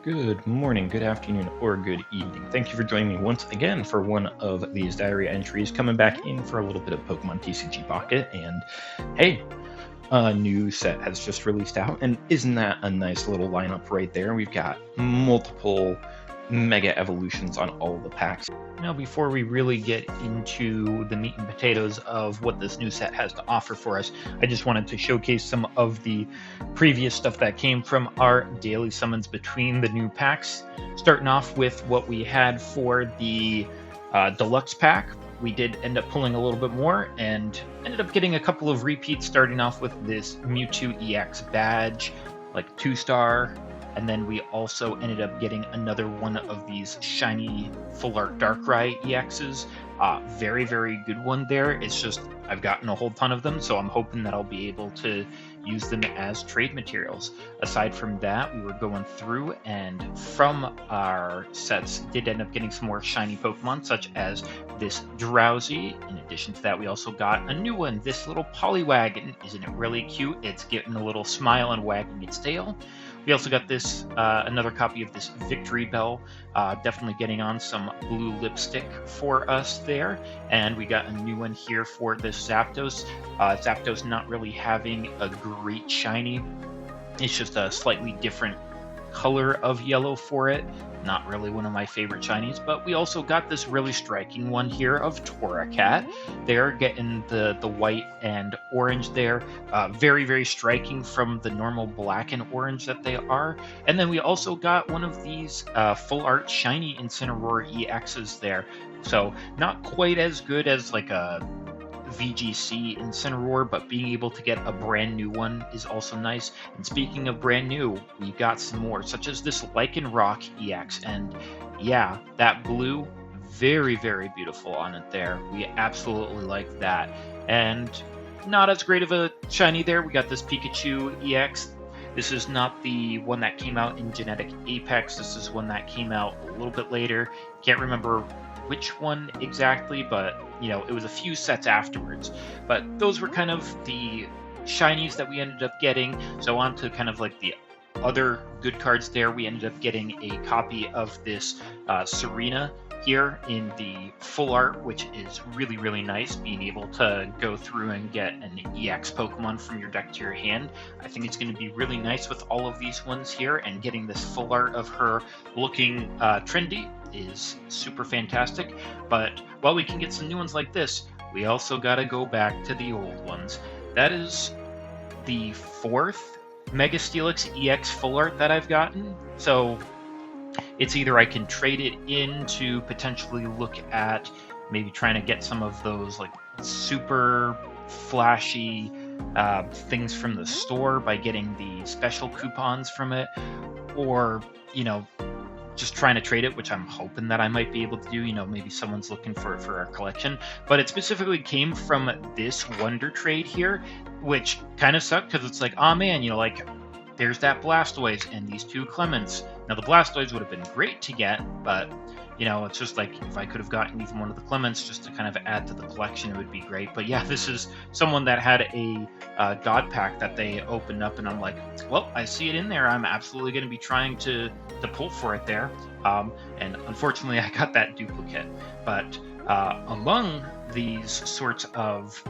Good morning, good afternoon, or good evening. Thank you for joining me once again for one of these diary entries, coming back in for a little bit of Pokemon TCG Pocket. And hey, a new set has just released out, and isn't that a nice little lineup right there? We've got multiple mega evolutions on all of the packs. Now, before we really get into the meat and potatoes of what this new set has to offer for us, I just wanted to showcase some of the previous stuff that came from our daily summons between the new packs. Starting off with what we had for the deluxe pack. We did end up pulling a little bit more and ended up getting a couple of repeats, starting off with this Mewtwo EX badge, like 2-star. And then we also ended up getting another one of these shiny full art Darkrai EXs. Very, very good one there. It's just I've gotten a whole ton of them, so I'm hoping that I'll be able to use them as trade materials. Aside from that, we were going through, and from our sets did end up getting some more shiny Pokemon, such as this Drowsy. In addition to that, we also got a new one, this little Poliwag. Isn't it really cute? It's getting a little smile and wagging its tail. We also got this, another copy of this Victory Bell, definitely getting on some blue lipstick for us there. And we got a new one here for this Zapdos. Zapdos not really having a great shiny. It's just a slightly different color of yellow for it. Not really one of my favorite shinies, but we also got this really striking one here of Torracat. They're getting the white and orange there. Very, very striking from the normal black and orange that they are. And then we also got one of these full art shiny Incineroar EXs there. So not quite as good as like a VGC Incineroar, but being able to get a brand new one is also nice. And speaking of brand new, we got some more, such as this Lycanroc EX. And yeah, that blue, very, very beautiful on it there. We absolutely like that. And not as great of a shiny there. We got this Pikachu EX. This is not the one that came out in Genetic Apex. This is one that came out a little bit later. Can't remember which one exactly, but you know, it was a few sets afterwards. But those were kind of the shinies that we ended up getting. So on to kind of like the other good cards there. We ended up getting a copy of this Serena here in the full art, which is really, really nice, being able to go through and get an EX Pokemon from your deck to your hand. I think it's going to be really nice with all of these ones here, and getting this full art of her looking trendy is super fantastic. But while we can get some new ones like this, we also got to go back to the old ones. That is the 4th Mega Steelix EX full art that I've gotten. So it's either I can trade it in to potentially look at maybe trying to get some of those like super flashy things from the store by getting the special coupons from it, or, you know, just trying to trade it, which I'm hoping that I might be able to do. You know, maybe someone's looking for it for our collection. But it specifically came from this Wonder Trade here, which kind of sucked because it's like, oh man, you know, like there's that Blastoise and these 2 Clements. Now the Blastoise would have been great to get, but you know, it's just like if I could have gotten even one of the Clements just to kind of add to the collection, it would be great. But yeah, this is someone that had a God pack that they opened up, and I'm like, well, I see it in there. I'm absolutely going to be trying to pull for it there. And unfortunately, I got that duplicate. But among these sorts of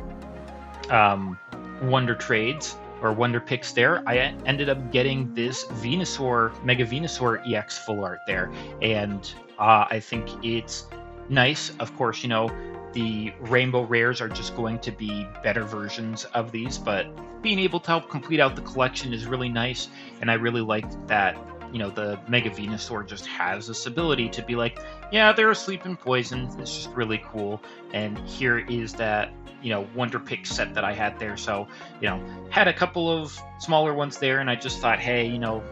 Wonder Trades, or Wonder Picks there, I ended up getting this Venusaur, Mega Venusaur EX full art there. And I think it's nice. Of course, you know, the Rainbow Rares are just going to be better versions of these, but being able to help complete out the collection is really nice. And I really like that, you know, the Mega Venusaur just has this ability to be like, yeah, they're asleep in poison. It's just really cool. And here is that, you know, Wonder Pick set that I had there. So, you know, had a couple of smaller ones there, and I just thought, hey, you know,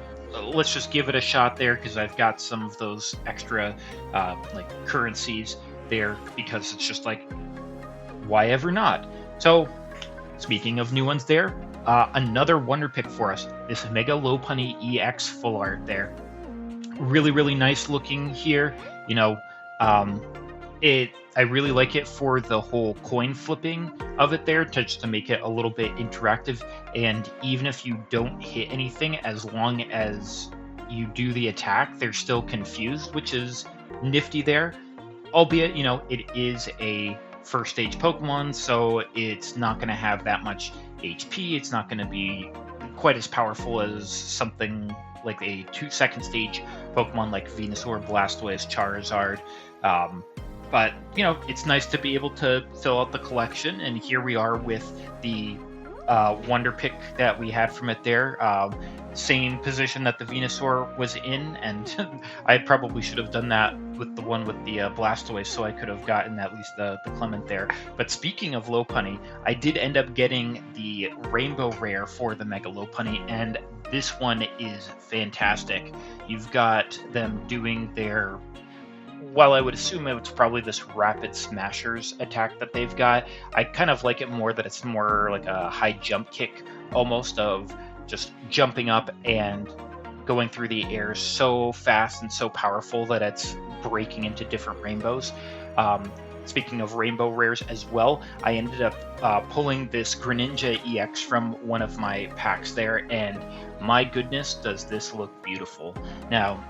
let's just give it a shot there, because I've got some of those extra like currencies there, because it's just like, why ever not? So speaking of new ones there, another Wonder Pick for us, this Mega Lopunny EX full art there. Really, really nice looking here. You know, I really like it for the whole coin flipping of it there, just to make it a little bit interactive. And even if you don't hit anything, as long as you do the attack, they're still confused, which is nifty there. Albeit, it is a first stage Pokemon, so it's not going to have that much HP. It's not going to be quite as powerful as something like a second stage Pokemon like Venusaur, Blastoise, Charizard. But, it's nice to be able to fill out the collection, and here we are with the Wonder Pick that we had from it there. Same position that the Venusaur was in, and I probably should have done that with the one with the Blastoise, so I could have gotten at least the Clement there. But speaking of Lopunny, I did end up getting the Rainbow Rare for the Mega Lopunny, and this one is fantastic. You've got them doing their... Well, I would assume it's probably this Rapid Smashers attack that they've got. I kind of like it more that it's more like a high jump kick, almost, of just jumping up and going through the air so fast and so powerful that it's breaking into different rainbows. Speaking of rainbow rares as well, I ended up pulling this Greninja EX from one of my packs there, and my goodness, does this look beautiful. Now,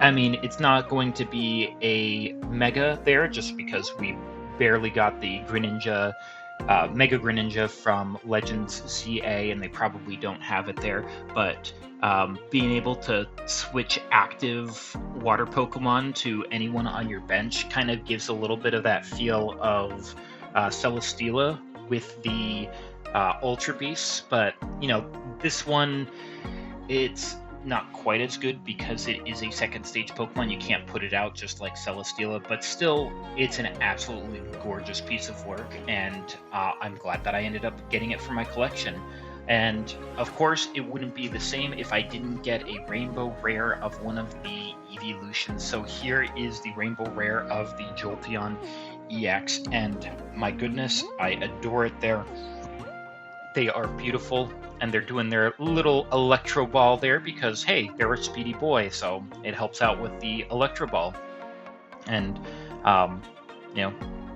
I mean, it's not going to be a Mega there, just because we barely got the Greninja, Mega Greninja from Legends CA, and they probably don't have it there, but being able to switch active water Pokemon to anyone on your bench kind of gives a little bit of that feel of Celesteela with the Ultra Beasts, but, this one, it's not quite as good because it is a second stage Pokemon. You can't put it out just like Celesteela, but still, it's an absolutely gorgeous piece of work, and I'm glad that I ended up getting it for my collection. And of course, it wouldn't be the same if I didn't get a Rainbow Rare of one of the evolutions. So here is the Rainbow Rare of the Jolteon EX, and my goodness, I adore it there. They are beautiful, and they're doing their little Electro Ball there because, hey, they're a speedy boy, so it helps out with the Electro Ball. And,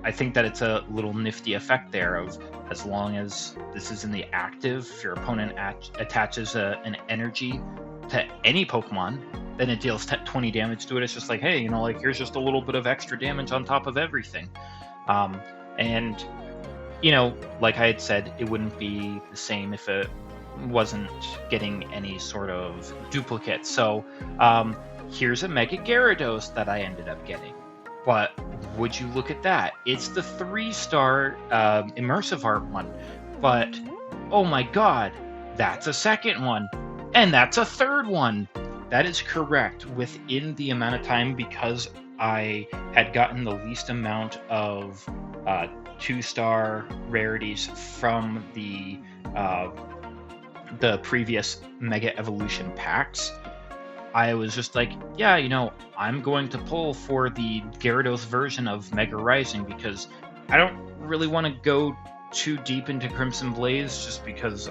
I think that it's a little nifty effect there of, as long as this is in the active, if your opponent attaches an energy to any Pokemon, then it deals 20 damage to it. It's just like, hey, here's just a little bit of extra damage on top of everything. And, like I had said, it wouldn't be the same if it wasn't getting any sort of duplicate. So here's a Mega Gyarados that I ended up getting. But would you look at that? It's the 3-star Immersive Art one. But, oh my god, that's a second one. And that's a third one. That is correct. Within the amount of time, because I had gotten the least amount of 2-star rarities from the previous Mega Evolution packs, I was just like, yeah, I'm going to pull for the Gyarados version of Mega Rising because I don't really want to go too deep into Crimson Blaze just because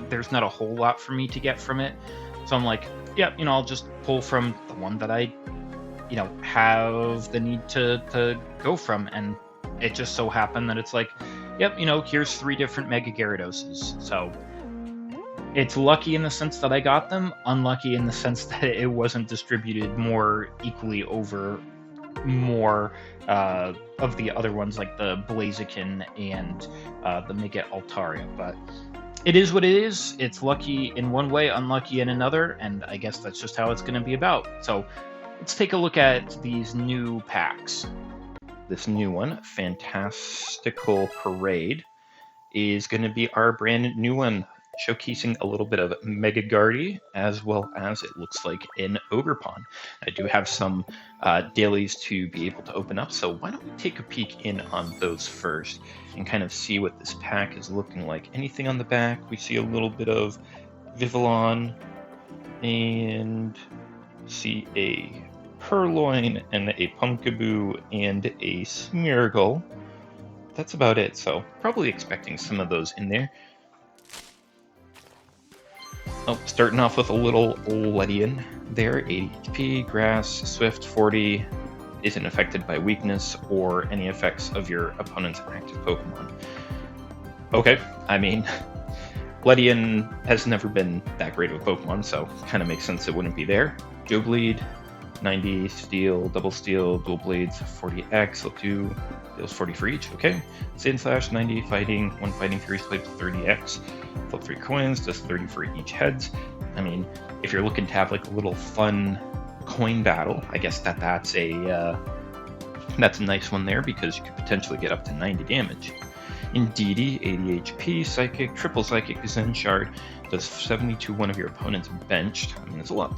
there's not a whole lot for me to get from it. So I'm like, yeah, I'll just pull from the one that I, have the need to go from. And it just so happened that it's like, yep, here's 3 different Mega Gyaradoses. So it's lucky in the sense that I got them, unlucky in the sense that it wasn't distributed more equally over more of the other ones like the Blaziken and the Mega Altaria. But it is what it is. It's lucky in one way, unlucky in another, and I guess that's just how it's going to be about. So let's take a look at these new packs. This new one, Fantastical Parade, is going to be our brand new one, showcasing a little bit of Mega Gardevoir, as well as it looks like an Ogerpon. I do have some dailies to be able to open up, so why don't we take a peek in on those first and kind of see what this pack is looking like. Anything on the back? We see a little bit of Vivillon, and see a Purloin, and a Pumpkaboo, and a Smeargle. That's about it, so probably expecting some of those in there. Oh, starting off with a little Ledian there, 80 HP, Grass, Swift, 40, isn't affected by weakness or any effects of your opponent's active Pokemon. Okay, I mean, Ledian has never been that great of a Pokemon, so kind of makes sense it wouldn't be there. Joe Bleed, 90 steel, double steel, dual blades, 40x, I'll do deals 40 for each, okay. Sandslash, 90 fighting, 1 fighting Fury's Plate, 30x, flip 3 coins, does 30 for each heads. I mean, if you're looking to have like a little fun coin battle, I guess that's a nice one there, because you could potentially get up to 90 damage. Indeedee, 80 HP, Psychic, Triple Psychic, Zen Shard, does 70 to one of your opponent's benched. I mean, it's a lot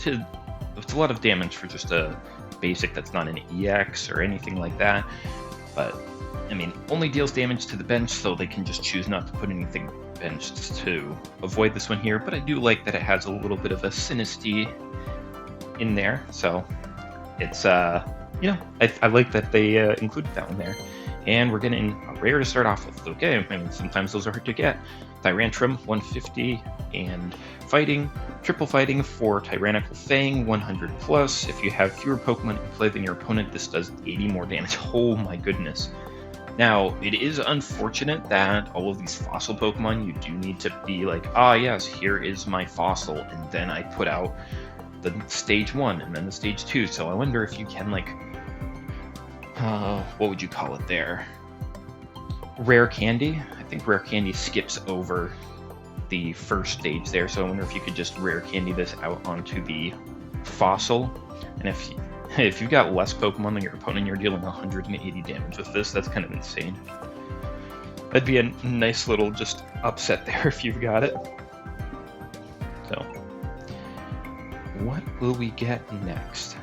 of damage for just a basic that's not an EX or anything like that. But, I mean, only deals damage to the bench, so they can just choose not to put anything benched to avoid this one here. But I do like that it has a little bit of a Sinistea in there, so it's, you know, I like that they included that one there. And we're getting a rare to start off with. Okay, I mean, sometimes those are hard to get. Tyrantrum, 150, and fighting, triple fighting for Tyrannical Fang, 100 plus. If you have fewer Pokemon in play than your opponent, this does 80 more damage. Oh my goodness. Now, it is unfortunate that all of these fossil Pokemon, you do need to be like, ah yes, here is my fossil, and then I put out the stage 1 and then the stage 2. So I wonder if you can, like, what would you call it there? Rare Candy? I think Rare Candy skips over the first stage there, so I wonder if you could just Rare Candy this out onto the fossil. And if you've got less Pokemon than your opponent, you're dealing 180 damage with this. That's kind of insane. That'd be a nice little just upset there if you've got it. So, what will we get next?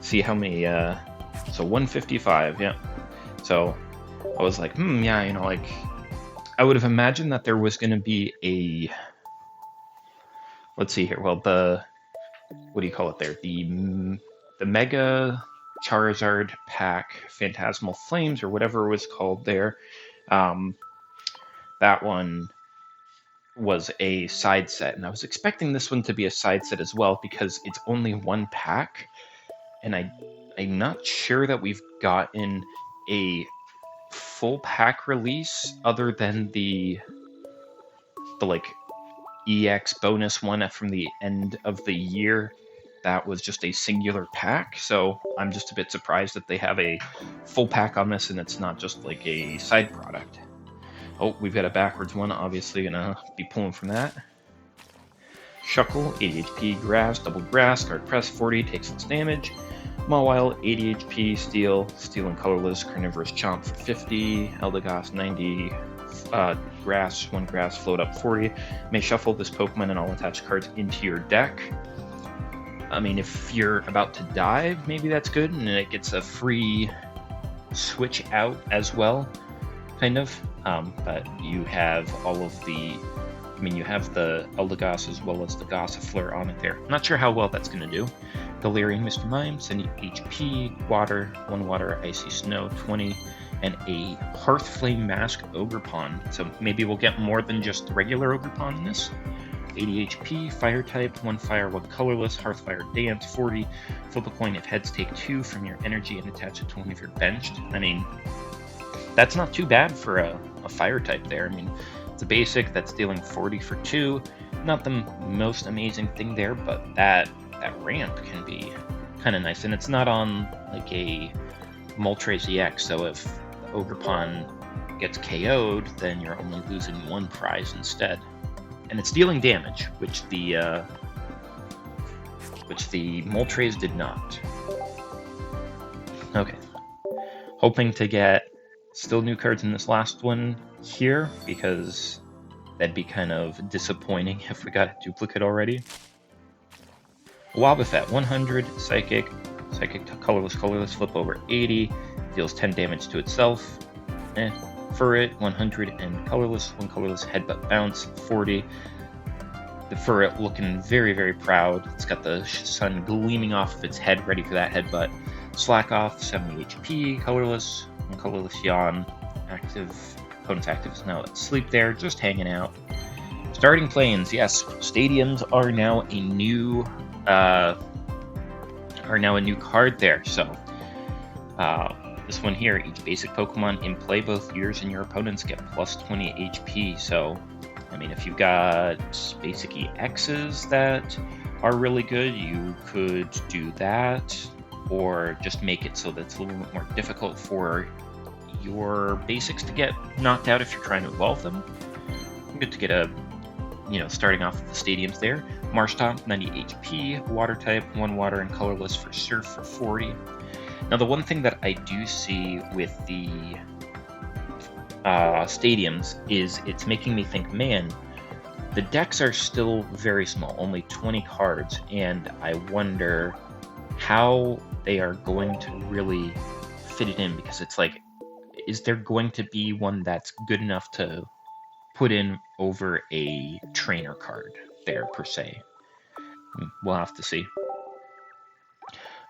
See how many, so 155, yeah. So I was like, yeah, you know, like, I would have imagined that there was going to be a, let's see here, well, what do you call it there? The Mega Charizard pack, Phantasmal Flames, or whatever it was called there. That one was a side set, and I was expecting this one to be a side set as well, because it's only one pack, and I'm not sure that we've gotten a full pack release other than the like EX bonus one from the end of the year. That was just a singular pack, so I'm just a bit surprised that they have a full pack on this and it's not just like a side product. Oh, we've got a backwards one, obviously gonna be pulling from that. Shuckle, 80 HP, Grass, double Grass, Guard Press, 40, takes less damage. Mawile, 80 HP, Steel and Colorless, Carnivorous Chomp for 50, Eldegoss, 90, Grass, 1 Grass, Float Up, 40. May shuffle this Pokemon and all attached cards into your deck. I mean, if you're about to die, maybe that's good, and it gets a free switch out as well, kind of. But you have all of the, I mean, you have the Eldegoss as well as the Gossifleur on it there. I'm not sure how well that's going to do. Galarian Mr. Mime, 70 HP, Water, 1 Water, Icy Snow, 20, and a Hearthflame Mask Ogerpon. So maybe we'll get more than just the regular Ogerpon in this. 80 HP, Fire type, 1 Fire, 1 Colorless, Hearthfire Dance, 40. Flip a coin if heads, take 2 from your energy and attach it to one of your benched. I mean, that's not too bad for a Fire type there. I mean, it's a basic that's dealing 40 for 2. Not the most amazing thing there, but that ramp can be kind of nice. And it's not on like a Moltres EX, so if the Ogerpon gets KO'd, then you're only losing 1 prize instead. And it's dealing damage, which the Moltres did not. Okay. Hoping to get still new cards in this last one here, because that'd be kind of disappointing if we got a duplicate already. Wobbuffet, 100, Psychic, Colorless, flip over 80, deals 10 damage to itself. Furret, 100, and Colorless, 1 Colorless, Headbutt Bounce, 40. The Furret looking very, very proud. It's got the sun gleaming off of its head, ready for that headbutt. Slack Off, 70 HP, Colorless, 1 Colorless Yawn, active. Opponent's active is now asleep there, just hanging out. Starting Plains, yes, stadiums are now a new card there. So this one here, each basic Pokemon in play both yours and your opponents get plus 20 HP. So I mean, if you've got basic EXs that are really good, you could do that, or just make it so that it's a little bit more difficult for your basics to get knocked out if you're trying to evolve them. Good to get a, starting off with the stadiums there. Marshtomp, 90 HP, water type, 1 water and colorless for Surf for 40. Now, the one thing that I do see with the stadiums is it's making me think, man, the decks are still very small, only 20 cards, and I wonder how they are going to really fit it in, because it's like, is there going to be one that's good enough to put in over a trainer card there, per se? We'll have to see.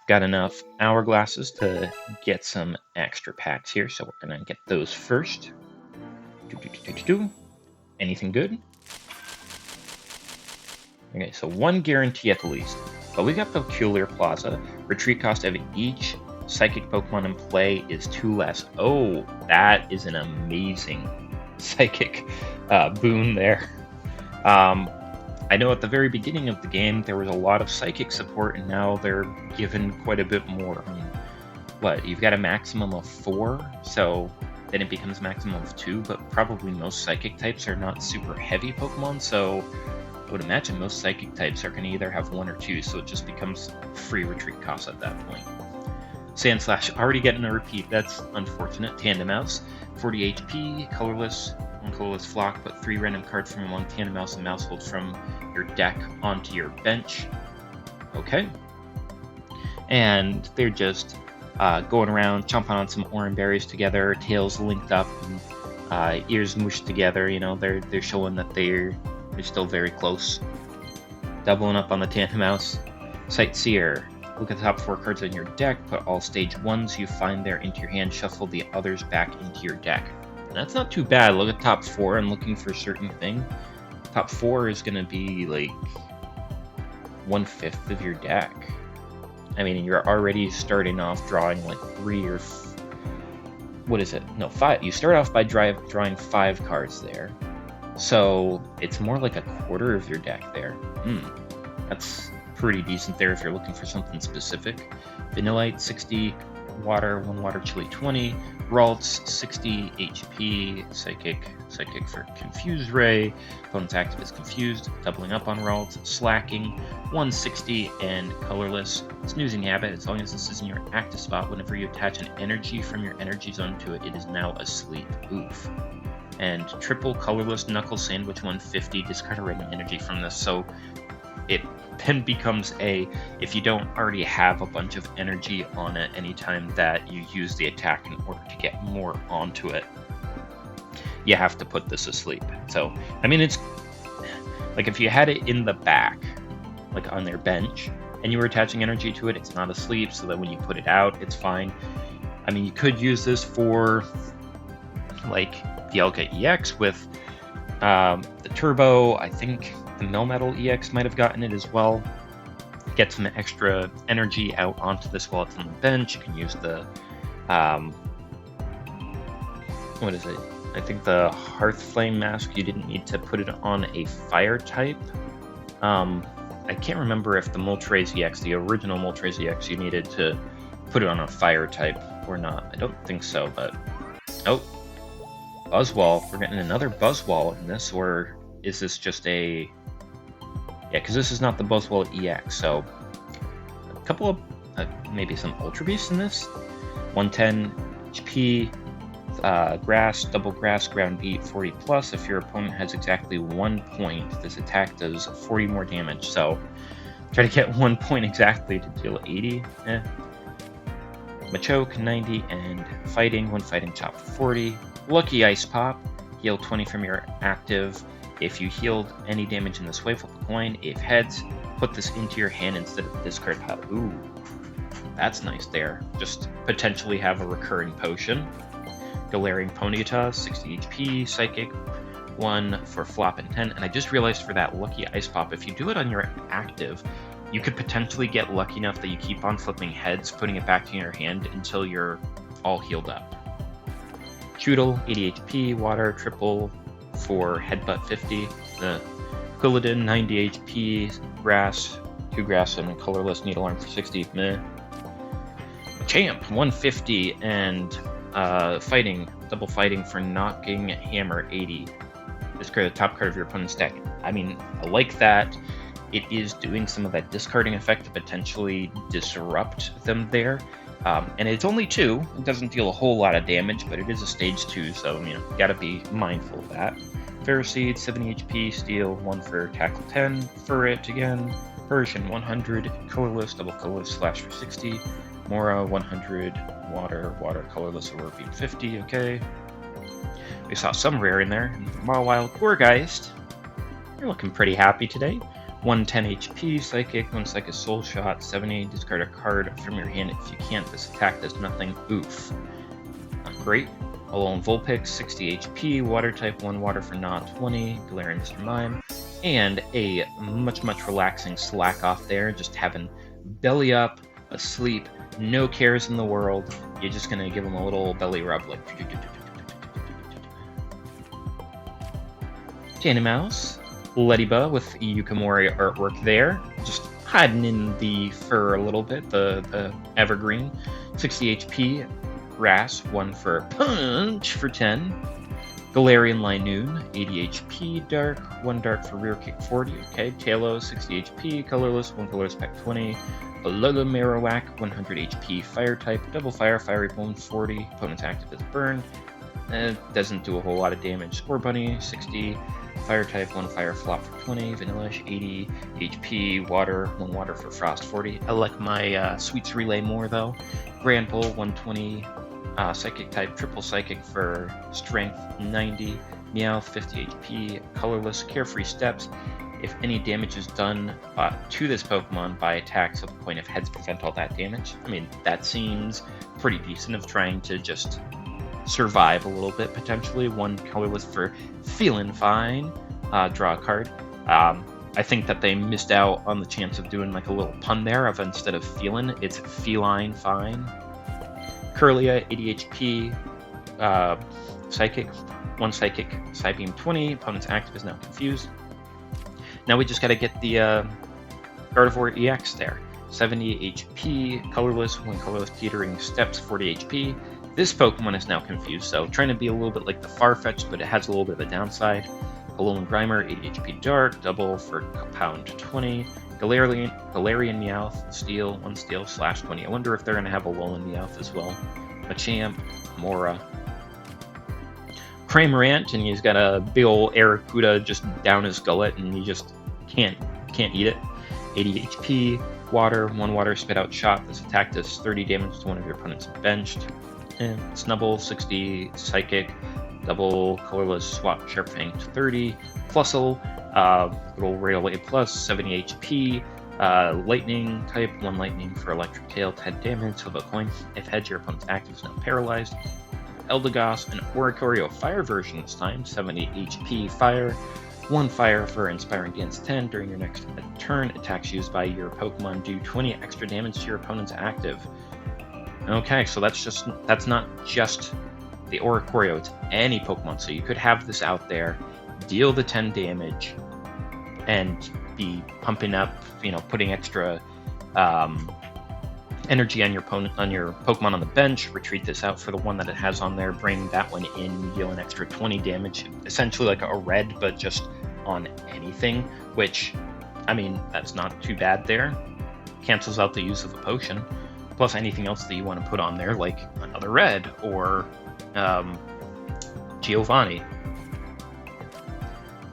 Got enough hourglasses to get some extra packs here, so we're going to get those first. Anything good? Okay, so 1 guarantee at the least. But we got Peculiar Plaza. Retreat cost of each psychic Pokemon in play is 2 less. Oh, that is an amazing psychic boon there. I know at the very beginning of the game there was a lot of psychic support, and now they're given quite a bit more. I mean, what, you've got a maximum of 4, so then it becomes a maximum of 2, but probably most psychic types are not super heavy Pokemon, so I would imagine most psychic types are going to either have 1 or 2, so it just becomes free retreat cost at that point. Sandslash, already getting a repeat, that's unfortunate. Tandemaus, 40 HP, colorless, 1 colorless flock, put 3 random cards from among Tandemaus and Mousehold from your deck onto your bench. Okay. And they're just going around, chomping on some orange berries together, tails linked up, and ears mushed together. They're showing that they're still very close. Doubling up on the Tandemaus. Sightseer. Look at the top 4 cards on your deck, put all stage 1s you find there into your hand, shuffle the others back into your deck. And that's not too bad. Look at top 4 and looking for a certain thing. Top 4 is going to be like 1/5 of your deck. I mean, you're already starting off drawing like 3 or... what is it? No, 5. You start off by drawing 5 cards there. So it's more like a quarter of your deck there. That's pretty decent there if you're looking for something specific. Vanillite, 60 water, 1 water chili, 20. Ralts, 60 HP, psychic for Confused Ray. Opponent's active is confused, doubling up on Ralts. Slacking, 160 and colorless. Snoozing habit, as long as this is in your active spot, whenever you attach an energy from your energy zone to it, it is now asleep. Oof. And triple colorless Knuckle Sandwich, 150, discard a random energy from this, so it then becomes if you don't already have a bunch of energy on it anytime that you use the attack in order to get more onto it, you have to put this asleep. So, I mean, it's like if you had it in the back, like on their bench, and you were attaching energy to it, it's not asleep, so that when you put it out, it's fine. I mean, you could use this for like the Elga EX with the Turbo. I think the Melmetal EX might have gotten it as well. Get some extra energy out onto this while it's on the bench. You can use the what is it? I think the Hearth Flame Mask, you didn't need to put it on a fire type. I can't remember if the Moltres EX, the original Moltres EX, you needed to put it on a fire type or not. I don't think so, but... oh, Buzzwole. We're getting another Buzzwole in this, or is this just a... yeah, because this is not the Buzzwole EX, so a couple of, maybe some Ultra Beasts in this. 110 HP, Grass, Double Grass, Ground Beat, 40 plus. If your opponent has exactly 1 point, this attack does 40 more damage, so try to get 1 point exactly to deal 80. Machoke, 90, and Fighting, 1 Fighting Chop for 40. Lucky Ice Pop, heal 20 from your active. If you healed any damage in this way, flip a coin. If heads, put this into your hand instead of the discard pile. Ooh, that's nice there. Just potentially have a recurring potion. Galarian Ponyta, 60 HP, Psychic, 1 for Flop and 10. And I just realized for that Lucky Ice Pop, if you do it on your active, you could potentially get lucky enough that you keep on flipping heads, putting it back in your hand until you're all healed up. Choodle, 80 HP, Water, triple for Headbutt 50. The Quilladin 90 HP, Grass, 2 Grass, and a Colorless Needle Arm for 60. Meh. Champ 150 and double fighting for Knocking Hammer 80. Discard the top card of your opponent's deck. I mean, I like that. It is doing some of that discarding effect to potentially disrupt them there. And it's only 2. It doesn't deal a whole lot of damage, but it is a stage 2, so, you gotta be mindful of that. Ferroseed, 70 HP, Steel, 1 for Tackle 10, for it again. Persian, 100, Colorless, double Colorless, Slash for 60. Mora, 100, Water, Colorless, Ogerpon 50, okay. We saw some rare in there. Mawile, Gourgeist. You're looking pretty happy today. 110 HP, Psychic, 1 Psychic Soul Shot, 70, discard a card from your hand. If you can't, this attack does nothing. Oof. Not great. Alolan Vulpix, 60 HP, Water type, 1 Water for not 20, Galarian Mr. Mime, and a much relaxing slack off there, just having belly up, asleep, no cares in the world. You're just gonna give him a little belly rub, like. Tanimouse, Leddyba with Yukamori artwork there, just hiding in the fur a little bit, the evergreen. 60 HP, Grass, 1 for Punch for 10. Galarian Linoon, 80 HP, Dark, 1 Dark for Rear Kick 40, okay. Talos, 60 HP, Colorless, 1 Colorless Pack 20. Alola Marowak, 100 HP, Fire type, double Fire, Fiery Bone 40, opponent's active is Burn. Doesn't do a whole lot of damage. Scorbunny, 60, Fire type, 1 Fire Flop for 20, Vanillish, 80 HP, Water, 1 Water for Frost 40. I like my Sweets Relay more though. Granbull, 120, Psychic type, triple Psychic for Strength 90, Meowth 50 HP, Colorless, Carefree Steps. If any damage is done to this Pokemon by attacks at the point of heads, prevent all that damage. I mean, that seems pretty decent of trying to just survive a little bit, potentially. 1 Colorless for Feelin' Fine, draw a card. I think that they missed out on the chance of doing like a little pun there of instead of Feelin', it's Feline Fine. Kirlia, 80 HP, Psychic, 1 Psychic, Psybeam 20, opponent's active is now confused. Now we just gotta get the Gardevoir EX there. 70 HP, Colorless, 1 Colorless Teetering Steps, 40 HP. This Pokemon is now confused, so trying to be a little bit like the Farfetch'd, but it has a little bit of a downside. Alolan Grimer, 80 HP Dark, double for Pound 20. Galarian Meowth, Steel, 1 Steel, Slash 20. I wonder if they're going to have Alolan Meowth as well. Machamp, Mora. Cramorant, and he's got a big ol' Arrokuda just down his gullet, and he just can't eat it. 80 HP, Water, 1 Water Spit Out Shot. This attack does 30 damage to one of your opponents benched. And Snubbull, 60 Psychic, double Colorless Swap Sharp Fang to 30. Plusle, little Railway Plus, 70 HP. Lightning type, 1 Lightning for Electric Tail, 10 damage, flip a coin. If heads, your opponent's active is now paralyzed. Eldegoss, an Oricorio Fire version this time, 70 HP Fire. 1 Fire for Inspiring Dance 10. During your next turn, attacks used by your Pokemon do 20 extra damage to your opponent's active. Okay, so that's not just the Oricorio, it's any Pokemon. So you could have this out there, deal the 10 damage, and be pumping up, putting extra energy on your Pokemon on the bench, retreat this out for the one that it has on there, bring that one in, deal an extra 20 damage, essentially like a red, but just on anything, which, I mean, that's not too bad there. Cancels out the use of a potion, plus anything else that you want to put on there, like another red, or Giovanni.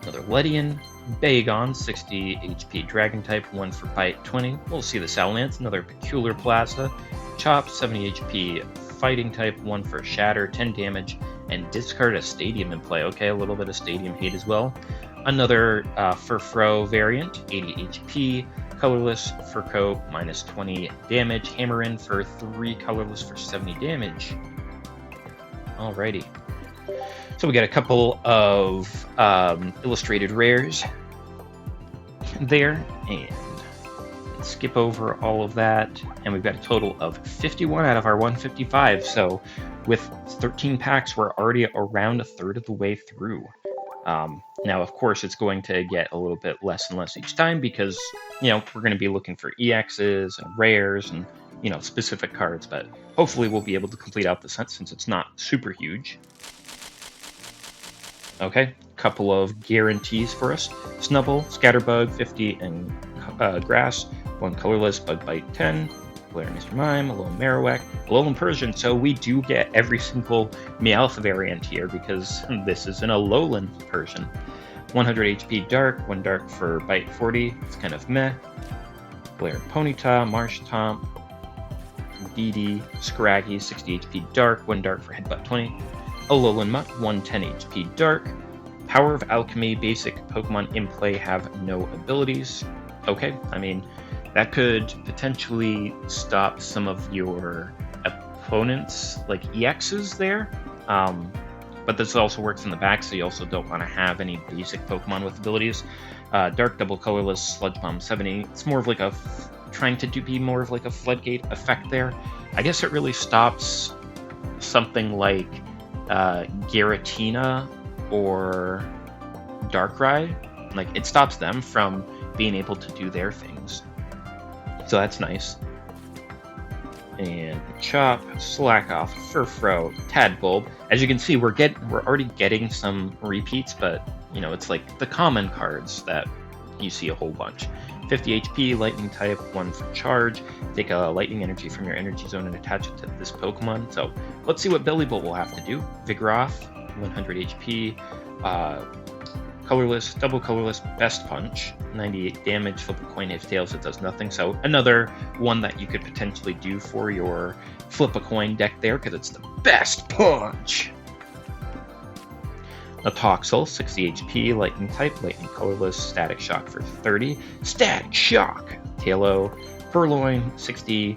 Another Ledian, Bagon, 60 HP Dragon type, 1 for Bite 20. We'll see the Salamence, another Peculiar Plaza. Chop, 70 HP Fighting type, 1 for Shatter, 10 damage, and discard a Stadium in play. Okay, a little bit of Stadium hate as well. Another Furfrou variant, 80 HP, Colorless, Furcoat, minus 20 damage. Hammerin for 3 Colorless for 70 damage. Alrighty. So we got a couple of illustrated rares there, and let's skip over all of that, and we've got a total of 51 out of our 155, so with 13 packs, we're already around a third of the way through. Now, of course, it's going to get a little bit less and less each time because, we're going to be looking for EXs and rares and, specific cards, but hopefully we'll be able to complete out the set since it's not super huge. Okay, couple of guarantees for us. Snubble, Scatterbug, 50, and Grass, 1 colorless, Bug Bite, 10, Blair Mr. Mime, Alolan Marowak, Alolan Persian, so we do get every single Meowth variant here because this is an Alolan Persian. 100 HP Dark, 1 Dark for Bite 40, it's kind of meh. Blair Ponyta, Marshtomp, Dee, Scraggy, 60 HP Dark, 1 Dark for Headbutt 20. Alolan Mutt, 110 HP Dark. Power of Alchemy, basic Pokemon in play have no abilities. Okay, I mean, that could potentially stop some of your opponents' like EXs there. But this also works in the back, so you also don't want to have any basic Pokemon with abilities. Dark Double Colorless, Sludge Bomb 70. It's more of like trying to be more of like a floodgate effect there. I guess it really stops something like Giratina or Darkrai. Like, it stops them from being able to do their things. So that's nice. And Chop, Slack Off, Furfrou, Tadbulb. As you can see, we're already getting some repeats, but it's like the common cards that you see a whole bunch. 50 HP, Lightning type, 1 for charge. Take a Lightning Energy from your Energy Zone and attach it to this Pokemon. So let's see what Bellibolt will have to do. Vigoroth, 100 HP. Colorless, Double Colorless, Best Punch, 98 damage. Flip a coin, if tails, it does nothing. So another one that you could potentially do for your Flip a Coin deck there, because it's the Best Punch. A Toxel, 60 HP, Lightning type, Lightning Colorless, Static Shock for 30. Static Shock! Tailo, Purloin, 60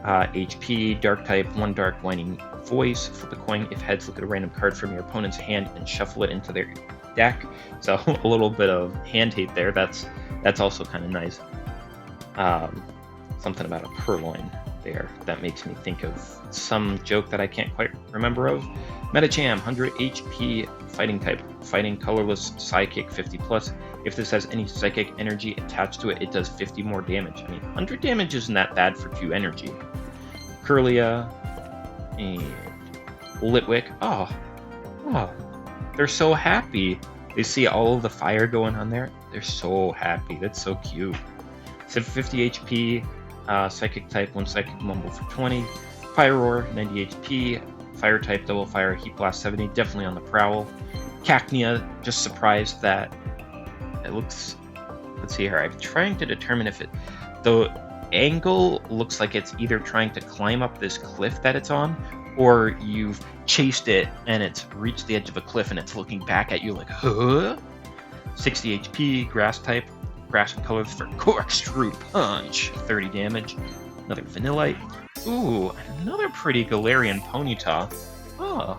HP, Dark type, 1 Dark, Whining Voice. Flip a coin, if heads, look at a random card from your opponent's hand and shuffle it into their deck. So a little bit of hand hate there. That's also kind of nice. Something about a Purloin there that makes me think of some joke that I can't quite remember of. Metacham, 100 HP, Fighting type, Fighting Colorless, Psychic, 50 plus. If this has any Psychic energy attached to it, it does 50 more damage. I mean, 100 damage isn't that bad for 2 energy. Curlia and Litwick. Oh, they're so happy. They see all of the fire going on there. They're so happy. That's so cute. So 50 HP, Psychic type, 1 Psychic Mumble for 20. Pyroar, 90 HP. Fire type, Double Fire, Heat Blast 70, definitely on the prowl. Cacnea, just surprised that it looks... Let's see here, I'm trying to determine if the angle looks like it's either trying to climb up this cliff that it's on, or you've chased it and it's reached the edge of a cliff and it's looking back at you like, huh? 60 HP, Grass type, Grass and Colors for Corkscrew Punch, 30 damage. Another Vanillite. Ooh, another pretty Galarian Ponyta. Oh,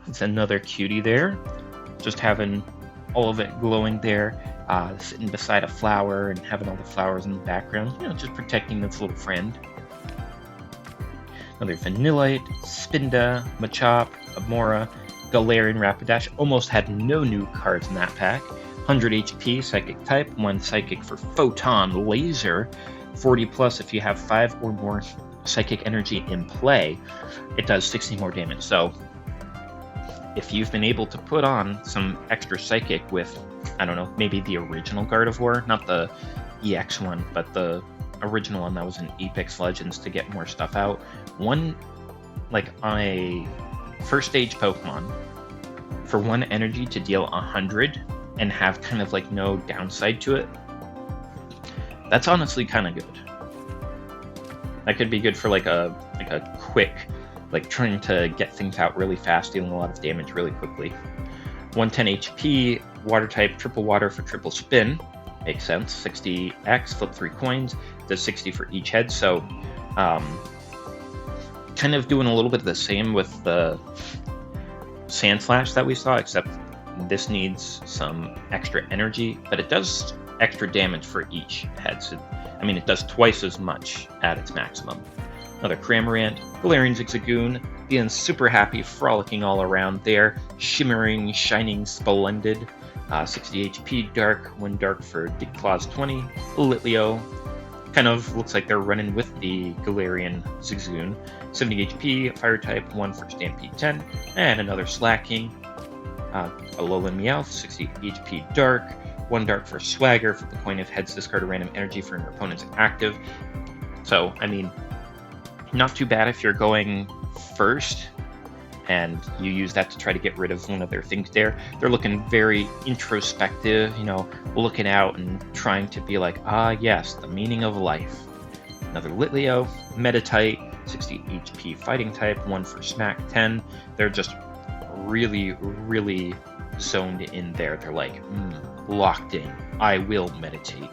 it's another cutie there. Just having all of it glowing there, sitting beside a flower and having all the flowers in the background. Just protecting its little friend. Another Vanillite, Spinda, Machop, Amora, Galarian Rapidash. Almost had no new cards in that pack. 100 HP, Psychic type, 1 Psychic for Photon Laser. 40 plus if you have 5 or more Psychic energy in play, it does 60 more damage. So if you've been able to put on some extra Psychic with, I don't know, maybe the original Gardevoir, not the EX one, but the original one that was in Apex Legends to get more stuff out, one, like on a first stage Pokemon, for 1 energy to deal 100 and have kind of like no downside to it, that's honestly kind of good. That could be good for like a quick, like trying to get things out really fast, dealing a lot of damage really quickly. 110 HP, Water type, Triple Water for Triple Spin. Makes sense. 60x, flip 3 coins, does 60 for each head. So kind of doing a little bit of the same with the Sandslash that we saw, except this needs some extra energy, but it does extra damage for each head. So, I mean, it does twice as much at its maximum. another Cramorant, Galarian Zigzagoon, being super happy, frolicking all around there, shimmering, shining, splendid. 60 HP Dark, 1 Dark for Dig Claws 20, Litleo, kind of looks like they're running with the Galarian Zigzagoon, 70 HP, Fire type, 1 for Stampede 10, and another Slacking, Alolan Meowth, 60 HP Dark, 1 Dark for Swagger, flip a coin if heads, discard a random energy for your opponent's active. So, I mean, not too bad if you're going first, and you use that to try to get rid of one of their things there. They're looking very introspective, you know, looking out and trying to be like, yes, the meaning of life. Another Litleo, Meditite, 60 HP fighting type, 1 for Smack 10. They're just really, really zoned in there. They're like, locked in. I will meditate.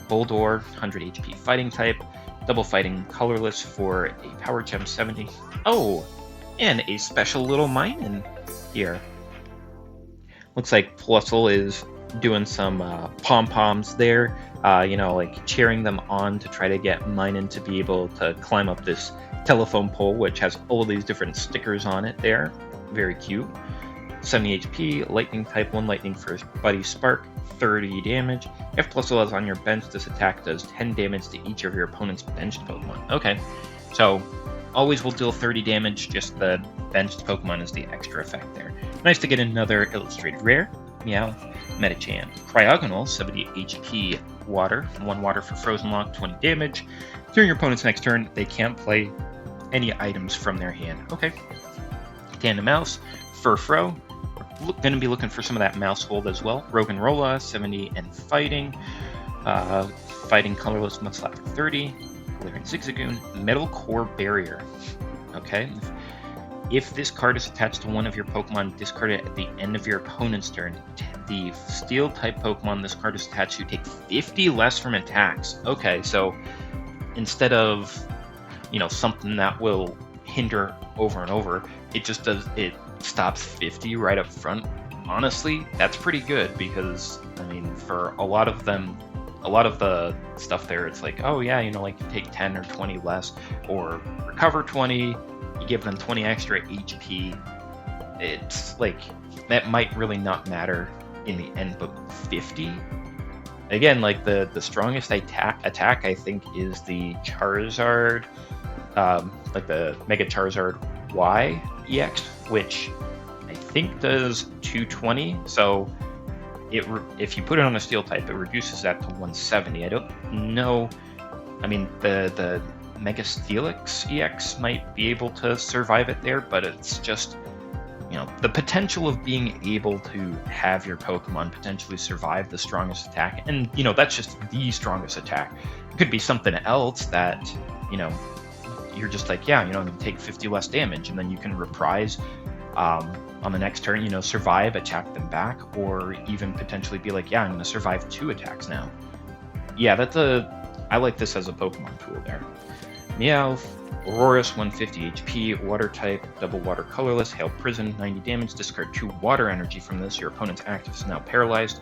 Boldore, 100 HP fighting type, double fighting colorless for a Power Gem 70. Oh! And a special little mine in here. Looks like Plusle is doing some pom-poms there, you know, like cheering them on to try to get Minun to be able to climb up this telephone pole, which has all of these different stickers on it there. Very cute. 70 HP, lightning type, 1 lightning for Buddy Spark, 30 damage. If Plusle is on your bench, this attack does 10 damage to each of your opponent's benched Pokemon. Okay, so always will deal 30 damage, just the benched Pokemon is the extra effect there. Nice to get another illustrated rare. Meowth, Medicham, Cryogonal, 70 HP water, 1 water for Frozen Lock, 20 damage. During your opponent's next turn, they can't play any items from their hand. Okay. Tandemaus, Furfrou, going to be looking for some of that mouse hold as well. Roggenrola, 70 and fighting. Fighting colorless Mudslap for 30. Galarian Zigzagoon, Metal Core Barrier. Okay. If this card is attached to one of your Pokemon, discard it at the end of your opponent's turn. The Steel type Pokemon this card is attached to take 50 less from attacks. Okay, so instead of, you know, something that will hinder over and over, it just does, it stops 50 right up front. Honestly, that's pretty good because, I mean, for a lot of them, a lot of the stuff there, it's like, oh yeah, you know, like you take 10 or 20 less, or recover 20, you give them 20 extra HP. It's like, that might really not matter in the end, but 50? Again, like the strongest attack I think is the Charizard, like the Mega Charizard Y EX, which I think does 220, so if you put it on a Steel type, it reduces that to 170. I don't know. I mean, the Mega Steelix EX might be able to survive it there, but it's just, you know, the potential of being able to have your Pokemon potentially survive the strongest attack, and, you know, that's just the strongest attack. It could be something else that, you know, you're just like, yeah, you know, I'm going to take 50 less damage, and then you can reprise on the next turn, you know, survive, attack them back, or even potentially be like, yeah, I'm going to survive 2 attacks now. Yeah, I like this as a Pokemon tool there. Meowth, Aurorus, 150 HP, Water type, double water colorless, Hail Prison, 90 damage, discard 2 water energy from this, your opponent's active is now paralyzed.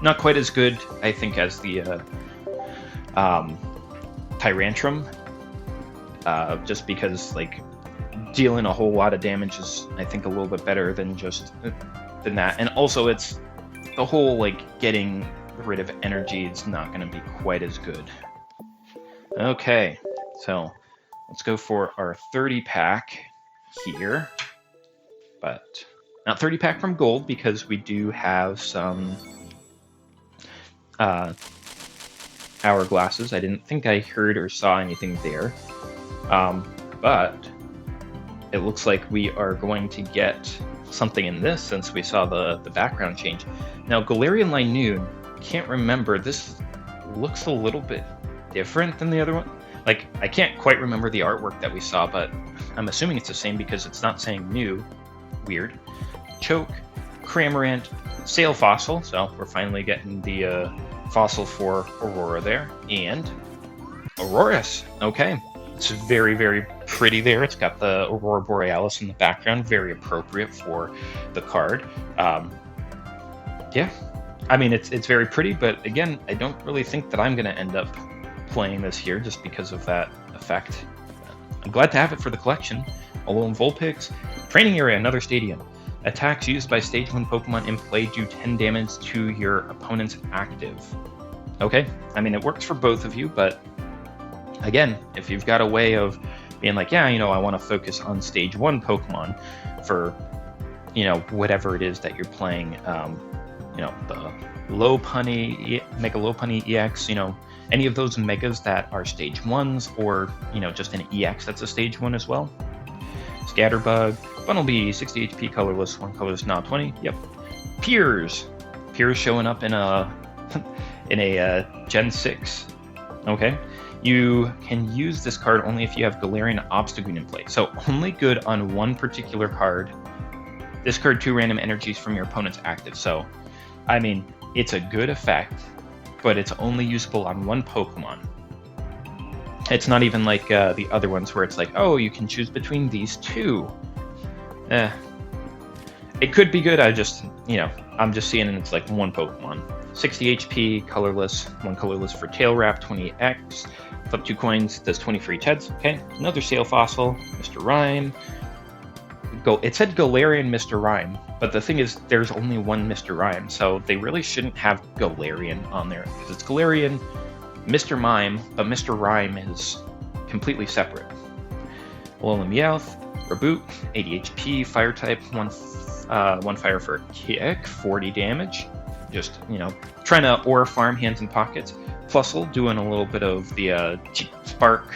Not quite as good, I think, as the Tyrantrum, just because, like, dealing a whole lot of damage is, I think, a little bit better than that. And also, it's the whole, like, getting rid of energy is not going to be quite as good. Okay, so let's go for our 30-pack here, but not 30-pack from Gold, because we do have some hourglasses. I didn't think I heard or saw anything there, but it looks like we are going to get something in this since we saw the background change. Now, Galarian Linoone, can't remember, this looks a little bit different than the other one. Like, I can't quite remember the artwork that we saw, but I'm assuming it's the same because it's not saying new. Weird. Choke, Cramorant, Sail Fossil, so we're finally getting the fossil for Aurora there, and Aurorus. Okay, it's very, very pretty there. It's got the Aurora Borealis in the background, very appropriate for the card. Yeah, I mean, it's very pretty, but again, I don't really think that I'm going to end up playing this here just because of that effect. I'm glad to have it for the collection. Alolan Vulpix, Training Area, another stadium. Attacks used by Stage 1 Pokemon in play do 10 damage to your opponent's active. Okay, I mean, it works for both of you, but again, if you've got a way of being like, yeah, I want to focus on Stage 1 Pokemon for, whatever it is that you're playing, the Lopunny, Mega Lopunny EX, any of those Megas that are Stage 1s, or, just an EX that's a Stage 1 as well. Scatterbug, Bunnelby, 60 HP, colorless, 1 colorless, now 20. Yep. Piers showing up in a Gen 6. Okay. You can use this card only if you have Galarian Obstagoon in play. So only good on one particular card. Discard 2 random energies from your opponent's active. So, I mean, it's a good effect, but it's only usable on one Pokemon. It's not even like the other ones where it's like, oh, you can choose between these two. It could be good. I'm just seeing it, it's like one Pokemon. 60 HP, colorless, 1 colorless for Tail Wrap, 20x. Flip 2 coins, does 20 for each heads. Okay, another Sail Fossil, Mr. Rhyme. It said Galarian Mr. Rhyme, but the thing is, there's only one Mr. Rhyme, so they really shouldn't have Galarian on there, because it's Galarian, Mr. Mime, but Mr. Rhyme is completely separate. Alolan Meowth, Reboot, 80 HP, Fire type, 1 fire for a kick, 40 damage. Just, trying to ore farm hands and pockets. Plusle, doing a little bit of the Cheek Spark,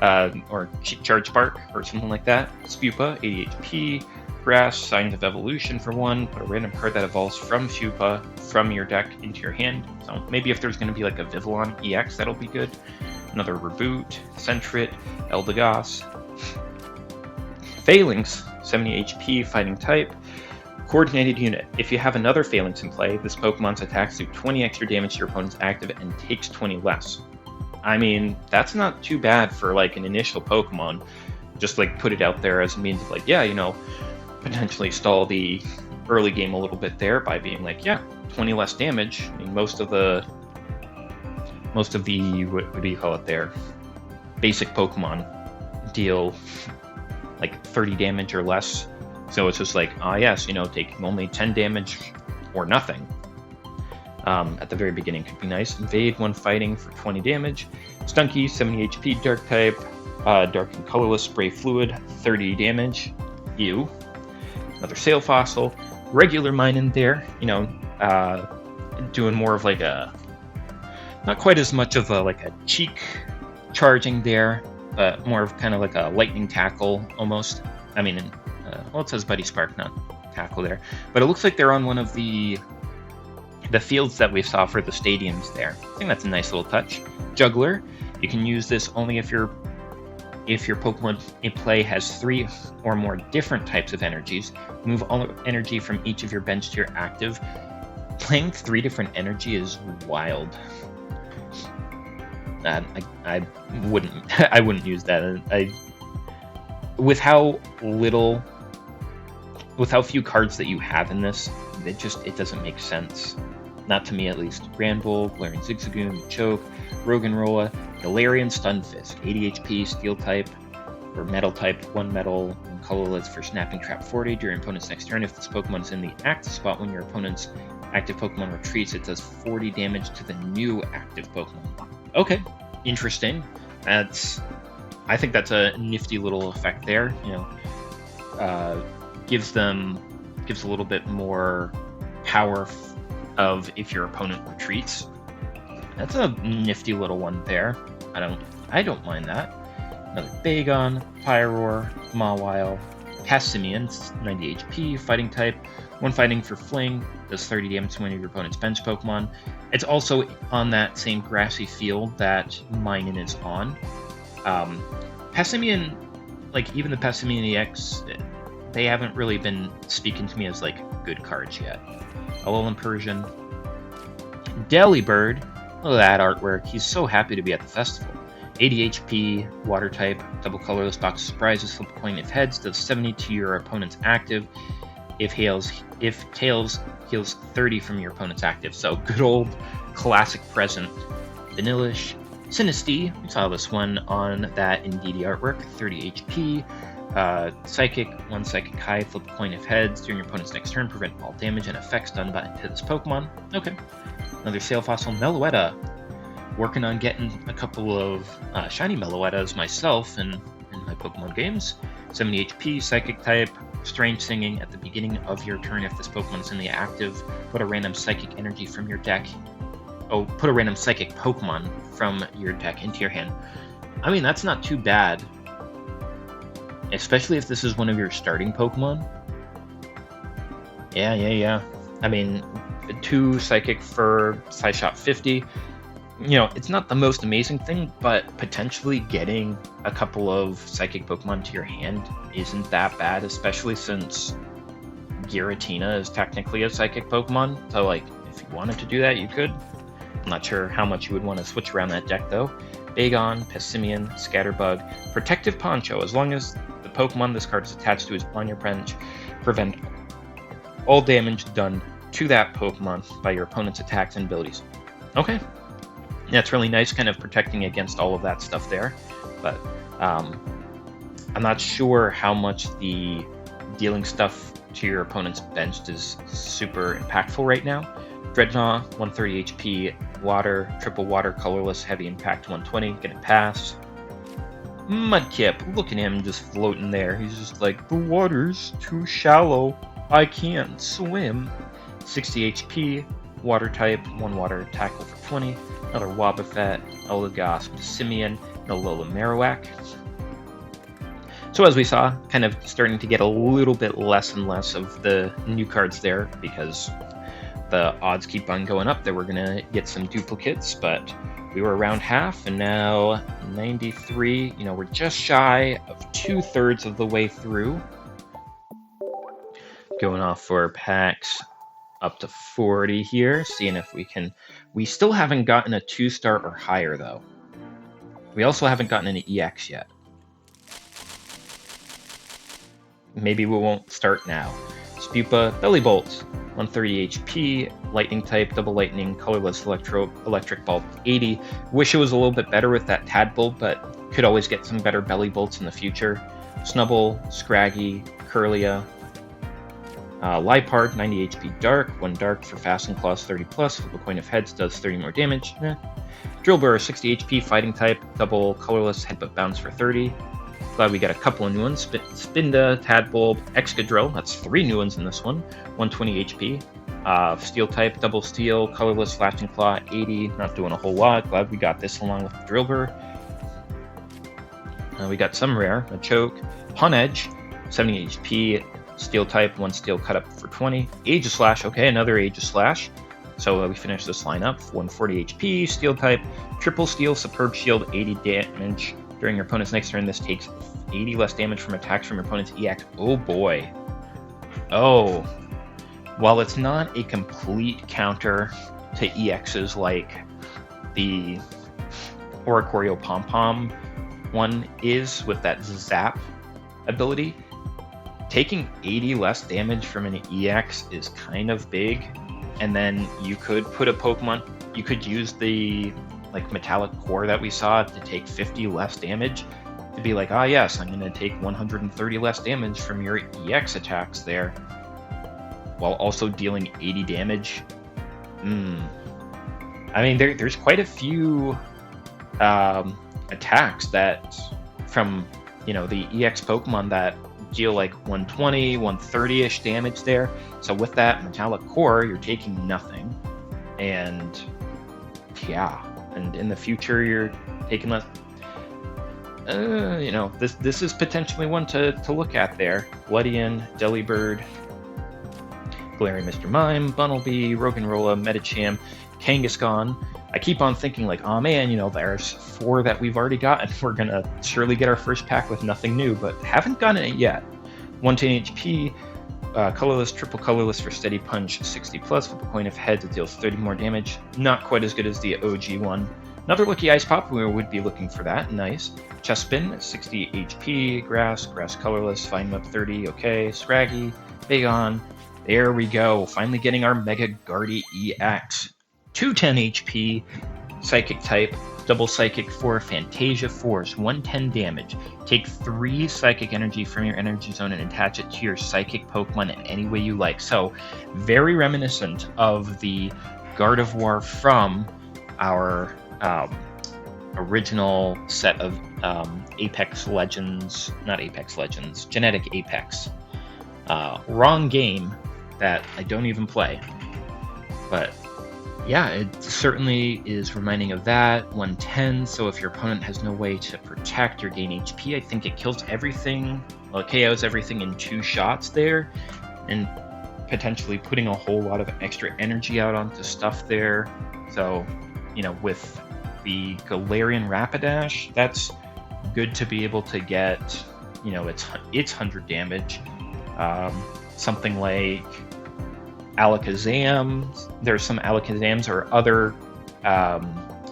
or Cheek Charge Spark, or something like that. Spupa, 80 HP. Grass, Signs of Evolution for 1. Put a random card that evolves from Spupa from your deck into your hand. So maybe if there's going to be like a Vivillon EX, that'll be good. Another Reboot, Sentret, Eldegoss. Phalanx, 70 HP, Fighting type. Coordinated Unit. If you have another Phalanx in play, this Pokemon's attacks do 20 extra damage to your opponent's active and takes 20 less. I mean, that's not too bad for like an initial Pokemon. Just like put it out there as a means of like, potentially stall the early game a little bit there by being like, 20 less damage. I mean, most of the what do you call it there? Basic Pokemon deal like 30 damage or less. So it's just like, taking only 10 damage or nothing at the very beginning could be nice. Invade, 1 fighting for 20 damage. Stunky, 70 HP, Dark type. Dark and colorless, Spray Fluid, 30 damage. Ew. Another Sail Fossil. Regular Mine in there, doing more of like a... Not quite as much of a cheek charging there, but more of kind of like a lightning tackle almost. I mean, it says Buddy Spark, not tackle there. But it looks like they're on one of the fields that we saw for the stadiums there. I think that's a nice little touch. Juggler, you can use this only if your Pokemon in play has 3 or more different types of energies. Move all energy from each of your bench to your active. Playing 3 different energy is wild. I wouldn't use that. With how few cards that you have in this, it doesn't make sense. Not to me, at least. Granbull, Galarian Zigzagoon, Choke, Roggenrola, Galarian Stunfisk, 80 HP, Steel type, or Metal type, 1 metal, 1 colorless for Snapping Trap 40 during your opponent's next turn. If this Pokemon is in the active spot when your opponent's active Pokemon retreats, it does 40 damage to the new active Pokemon. Okay, interesting. I think that's a nifty little effect there. Gives a little bit more power of if your opponent retreats. That's a nifty little one there. I don't mind that. Another Bagon, Pyroar, Mawile, Passimian, 90 HP, Fighting type, 1 fighting for Fling, does 30 damage to one of your opponent's bench Pokemon. It's also on that same grassy field that Minun is on. Passimian, even the Passimian EX, they haven't really been speaking to me as good cards yet. Alolan Persian, Delibird, look at that artwork. He's so happy to be at the festival. 80 HP, Water type, double colorless, box of surprises, flip a coin if heads, does 70 to your opponent's active. If tails, heals 30 from your opponent's active. So good old classic present. Vanillish, Sinistea, we saw this one on that Indeedee artwork, 30 HP. Psychic, 1 Psychic High, flip a coin if heads. During your opponent's next turn, prevent all damage and effects done to this Pokemon. Okay. Another Sail Fossil, Meloetta. Working on getting a couple of shiny Meloettas myself in my Pokemon games. 70 HP, Psychic type, Strange Singing at the beginning of your turn if this Pokemon is in the active. Put a random Psychic energy from your deck. Oh, put a random Psychic Pokemon from your deck into your hand. I mean, that's not too bad. Especially if this is one of your starting Pokemon. Yeah. I mean, 2 Psychic for Psyshot 50. You know, it's not the most amazing thing, but potentially getting a couple of Psychic Pokemon to your hand isn't that bad, especially since Giratina is technically a Psychic Pokemon. So, like, if you wanted to do that, you could. I'm not sure how much you would want to switch around that deck, though. Bagon, Pessimian, Scatterbug, Protective Poncho. As long as the Pokemon this card is attached to is on your bench, prevent all damage done to that Pokemon by your opponent's attacks and abilities. Okay. That's really nice, kind of protecting against all of that stuff there. But I'm not sure how much the dealing stuff to your opponent's bench is super impactful right now. Dreadnought, 130 HP, water, triple water, colorless, heavy impact, 120, gonna pass. Mudkip, look at him just floating there. He's just like, the water's too shallow. I can't swim. 60 HP, water type, 1 water, tackle for 20. Another Wobbuffet, Elagos, Simian, Alola Marowak. So as we saw, kind of starting to get a little bit less and less of the new cards there because the odds keep on going up that we're going to get some duplicates, but we were around half and now 93. You know, we're just shy of 2/3 of the way through. Going off for packs up to 40 here, seeing if we can. We still haven't gotten a 2-star or higher, though. We also haven't gotten an EX yet. Maybe we won't start now. Spupa, Belly Bolt, 130 HP, Lightning type, Double Lightning, Colorless Electric Bolt, 80. Wish it was a little bit better with that Tadpole, but could always get some better Belly Bolts in the future. Snubble, Scraggy, Curlia, Liepard, 90 HP Dark, 1 Dark for Fast and Claws 30+, flip a coin of heads does 30 more damage. Drillbur, 60 HP, Fighting type, double colorless, Headbutt Bounce for 30. Glad we got a couple of new ones. Spinda, Tadpole, Excadrill, that's 3 new ones in this one, 120 HP. Steel type, double steel, colorless, Slashing Claw, 80, not doing a whole lot. Glad we got this along with the Drillbur. We got some rare, Machoke, Honedge, 70 HP, Steel type, 1 steel cut up for 20. Aegislash, okay, another Aegislash. So we finished this lineup. 140 HP, Steel type, triple steel, Superb Shield, 80 damage. During your opponent's next turn, this takes 80 less damage from attacks from your opponent's EX. Oh boy. Oh. While it's not a complete counter to EXs like the Oricorio Pom-Pom one is with that Zap ability, taking 80 less damage from an EX is kind of big, and then you could put a Pokemon, you could use the like Metallic Core that we saw to take 50 less damage, to be like, ah yes, I'm going to take 130 less damage from your EX attacks there, while also dealing 80 damage. I mean, there's quite a few attacks that, from, you know, the EX Pokemon that deal like 120, 130-ish damage there. So with that Metallic Core, you're taking nothing. And yeah, and in the future, you're taking less. You know, this is potentially one to look at there. Bloodian, Delibird, Galarian Mr. Mime, Bunnelby, Roggenrola, Medicham, Kangaskhan. I keep on thinking like, oh man, you know, there's 4 that we've already gotten. We're gonna surely get our first pack with nothing new, but haven't gotten it yet. 110 HP, colorless, triple colorless for Steady Punch, 60+, flip a coin of heads, it deals 30 more damage. Not quite as good as the OG one. Another Lucky Ice Pop, we would be looking for that, nice. Chespin, 60 HP, Grass colorless, Vine Whip 30, okay. Scraggy, Bagon, there we go. Finally getting our Mega Guardy EX. 210 HP, Psychic type, Double Psychic for Fantasia Force, 110 damage. Take 3 Psychic Energy from your Energy Zone and attach it to your Psychic Pokemon in any way you like. So, very reminiscent of the Gardevoir from our original set of Apex Legends, not Apex Legends, Genetic Apex. Wrong game that I don't even play. But yeah, it certainly is reminding of that. 110, so if your opponent has no way to protect or gain HP, I think it kills everything, well, it KOs everything in 2 shots there, and potentially putting a whole lot of extra energy out onto stuff there. So, you know, with the Galarian Rapidash, that's good to be able to get, you know, it's 100 damage. Something like Alakazam, there's some Alakazams or other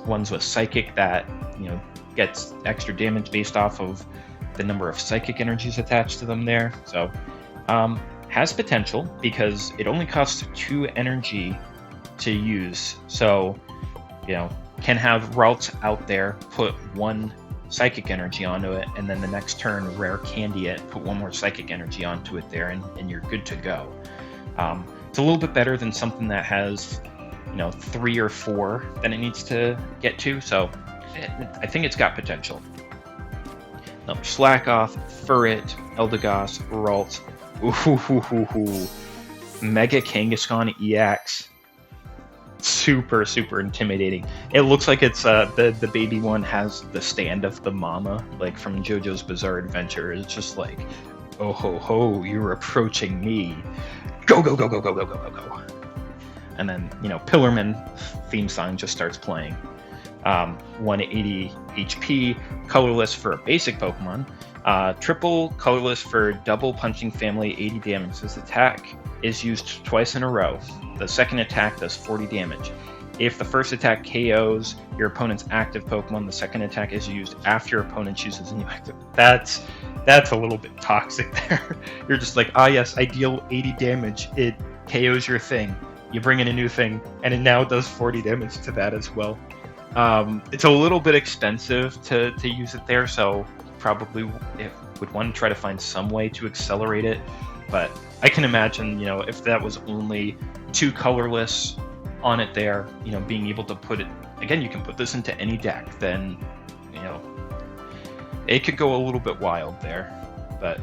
ones with Psychic that, you know, gets extra damage based off of the number of Psychic energies attached to them there. So has potential because it only costs 2 energy to use. So, you know, can have routes out there, put 1 Psychic energy onto it, and then the next turn rare candy it, put 1 more Psychic energy onto it there, and you're good to go. It's a little bit better than something that has, you know, 3 or 4 that it needs to get to, so I think it's got potential. Now, Slackoth, Furret, Eldegoss, Ralt, Mega Kangaskhan EX. Super intimidating. It looks like it's the baby one has the stand of the mama, like from JoJo's Bizarre Adventure. It's just like, oh ho ho, you're approaching me. Go go go go go go go go go. And then, you know, Pillarman theme song just starts playing. 180 HP, colorless for a basic Pokemon. Triple colorless for double punching family, 80 damage. This attack is used twice in a row. The second attack does 40 damage. If the first attack KOs your opponent's active Pokemon, the second attack is used after your opponent chooses a new active. That's a little bit toxic there. You're just like, ah yes, I deal 80 damage. It KOs your thing. You bring in a new thing, and it now does 40 damage to that as well. It's a little bit expensive to use it there, so probably would want to try to find some way to accelerate it. But I can imagine, you know, if that was only 2 colorless on it there, you know, being able to put it, again, you can put this into any deck, then, you know, it could go a little bit wild there. But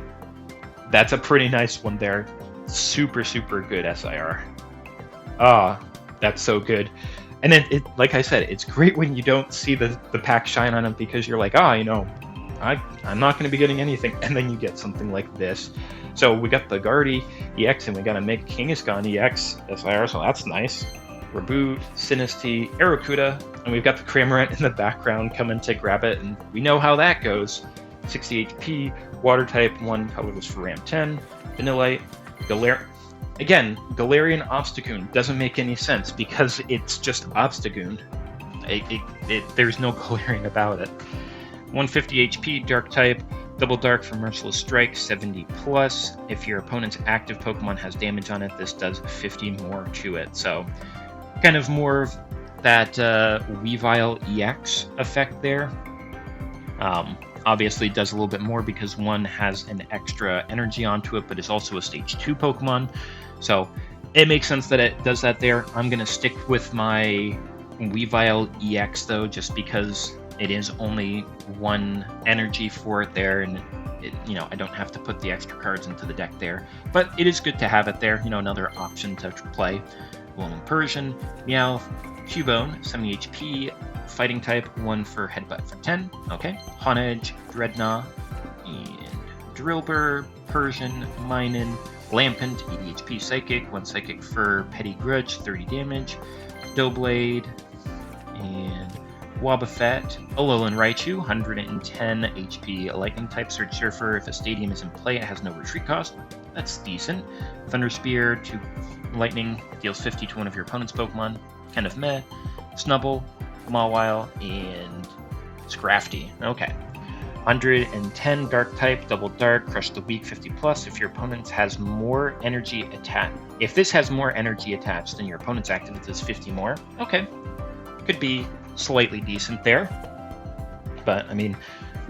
that's a pretty nice one there. Super good SIR. That's so good. And then, like I said, it's great when you don't see the pack shine on them, because you're like, you know, I'm not going to be getting anything, and then you get something like this. So we got the Guardy EX, and we got to make Kangaskhan EX SIR, so that's nice. Reboot, Sinistea, Arrokuda, and we've got the Cramorant in the background coming to grab it, and we know how that goes. 60 HP, Water type, 1 colorless for Ram 10, Vanillite, Again, Galarian Obstagoon doesn't make any sense because it's just Obstagoon. There's no Galarian about it. 150 HP, Dark type, Double Dark for Merciless Strike, 70 plus. If your opponent's active Pokemon has damage on it, this does 50 more to it. So, kind of more of that Weavile EX effect there. Obviously does a little bit more because one has an extra energy onto it, but it's also a stage 2 Pokemon. So it makes sense that it does that there. I'm going to stick with my Weavile EX though, just because it is only 1 energy for it there, and you know, I don't have to put the extra cards into the deck there. But it is good to have it there, you know, another option to play. Alolan Persian, Meowth, Cubone, 70 HP, Fighting type, 1 for Headbutt for 10. Okay. Honedge, Dreadnought, and Drillbur, Persian, Minun, Lampent, 80 HP Psychic, 1 Psychic for Petty Grudge, 30 damage, Doublade, and Wobbuffet, Alolan Raichu, 110 HP Lightning type, Surge Surfer. If a stadium is in play, it has no retreat cost. That's decent. Thunder Spear, 2 Lightning, deals 50 to one of your opponent's Pokemon. Kind of meh. Snubble, Mawile, and Scrafty. Okay. 110 Dark type, Double Dark, Crush the Weak, 50 plus. If your opponent has more energy attached, if this has more energy attached than your opponent's active, it does 50 more. Okay. Could be slightly decent there. But I mean,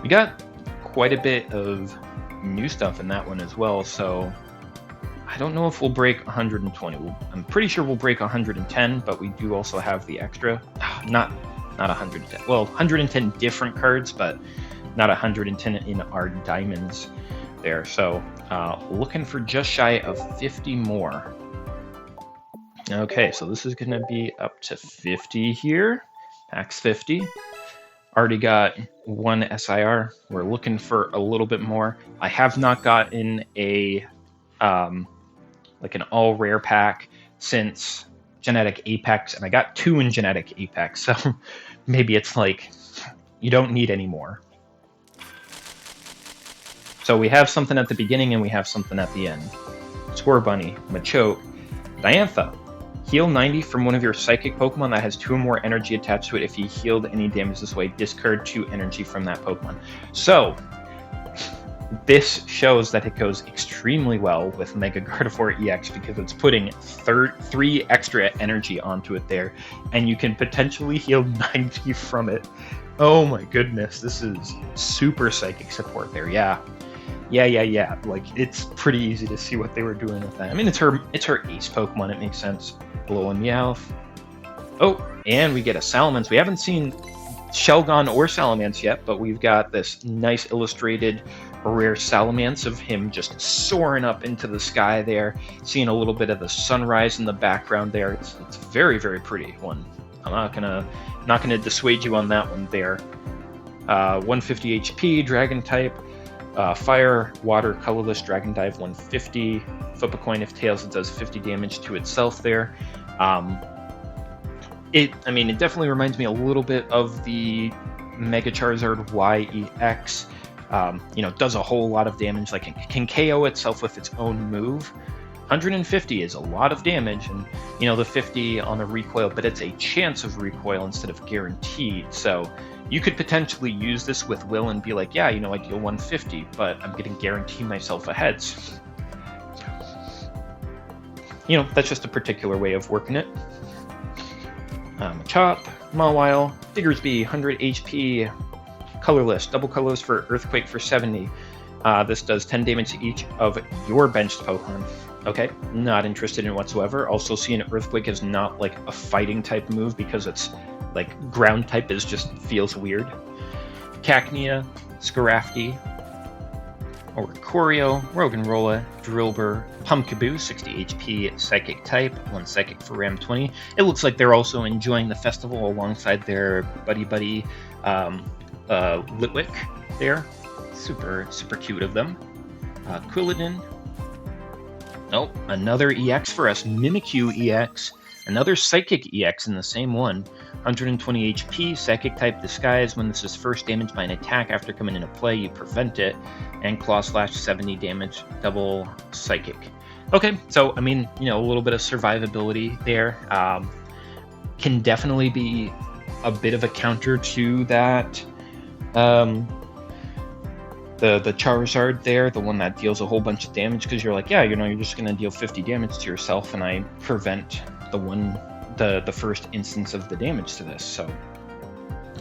we got quite a bit of new stuff in that one as well, so I don't know if we'll break 120. I'm pretty sure we'll break 110, but we do also have the extra. Not 110. Well, 110 different cards, but not 110 in our diamonds there. So looking for just shy of 50 more. Okay, so this is going to be up to 50 here. Max 50. Already got one SIR. We're looking for a little bit more. I have not gotten a like an all rare pack since Genetic Apex, and I got 2 in Genetic Apex, so maybe it's like you don't need any more. So we have something at the beginning and we have something at the end. Scorbunny, Machoke, Diantha. Heal 90 from one of your psychic Pokemon that has 2 or more energy attached to it. If you healed any damage this way, discard 2 energy from that Pokemon. So this shows that it goes extremely well with Mega Gardevoir EX because it's putting 3 extra energy onto it there, and you can potentially heal 90 from it. Oh my goodness, this is super psychic support there. Yeah. Like, it's pretty easy to see what they were doing with that. I mean, it's her ace Pokemon, it makes sense. Blow and Meowth. Oh, and we get a Salamence. We haven't seen Shelgon or Salamence yet, but we've got this nice illustrated rare Salamence of him just soaring up into the sky there, seeing a little bit of the sunrise in the background there. It's a very, very pretty one. I'm not gonna dissuade you on that one there. 150 HP, Dragon type. Fire, Water, Colorless, Dragon Dive 150. Flip a coin if tails, it does 50 damage to itself there. It definitely reminds me a little bit of the Mega Charizard YEX. Does a whole lot of damage, like it can KO itself with its own move. 150 is a lot of damage, and the 50 on the recoil, but it's a chance of recoil instead of guaranteed. So you could potentially use this with Will and be like, yeah, I deal 150, but I'm going to guarantee myself a heads. That's just a particular way of working it. Chop, Mawile, Diggersby, 100 HP, Colorless, double colorless for Earthquake for 70. This does 10 damage to each of your benched Pokemon. Okay, not interested in whatsoever. Also seeing Earthquake is not like a fighting type move because it's like ground type just feels weird. Cacnea, Scarafty, Oricorio, Roggenrola, Drillbur, Pumpkaboo, 60 HP Psychic type, 1 Psychic for Ram 20. It looks like they're also enjoying the festival alongside their buddy Litwick there. Super cute of them. Quilladin. Oh, another EX for us. Mimikyu EX. Another Psychic EX in the same one. 120 HP, Psychic type Disguise. When this is first damaged by an attack after coming into play, you prevent it. And Claw Slash, 70 damage, double Psychic. Okay, so, a little bit of survivability there. Can definitely be a bit of a counter to that. The Charizard there, the one that deals a whole bunch of damage, because you're like, yeah, you're just going to deal 50 damage to yourself, and I prevent the first instance of the damage to this. So,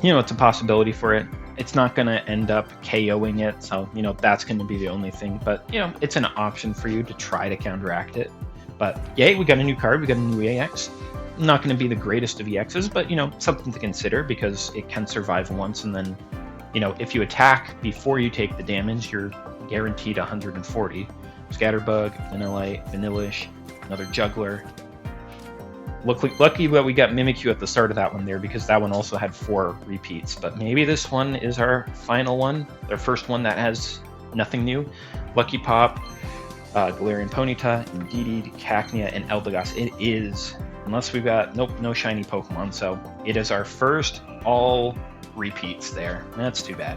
it's a possibility for it. It's not going to end up KOing it, so, that's going to be the only thing. But, it's an option for you to try to counteract it. But, yay, we got a new card, we got a new EX. Not going to be the greatest of EXs, but, something to consider, because it can survive once, and then if you attack before you take the damage, you're guaranteed 140. Scatterbug, Vanillite, Vanillish, another Juggler. Lucky that we got Mimikyu at the start of that one there, because that one also had 4 repeats. But maybe this one is our final one, their first one that has nothing new. Lucky Pop, Galarian Ponyta, Indeedee, Cacnea, and Eldegoss. It is, unless we've got, no shiny Pokemon, so it is our first all repeats there. That's too bad.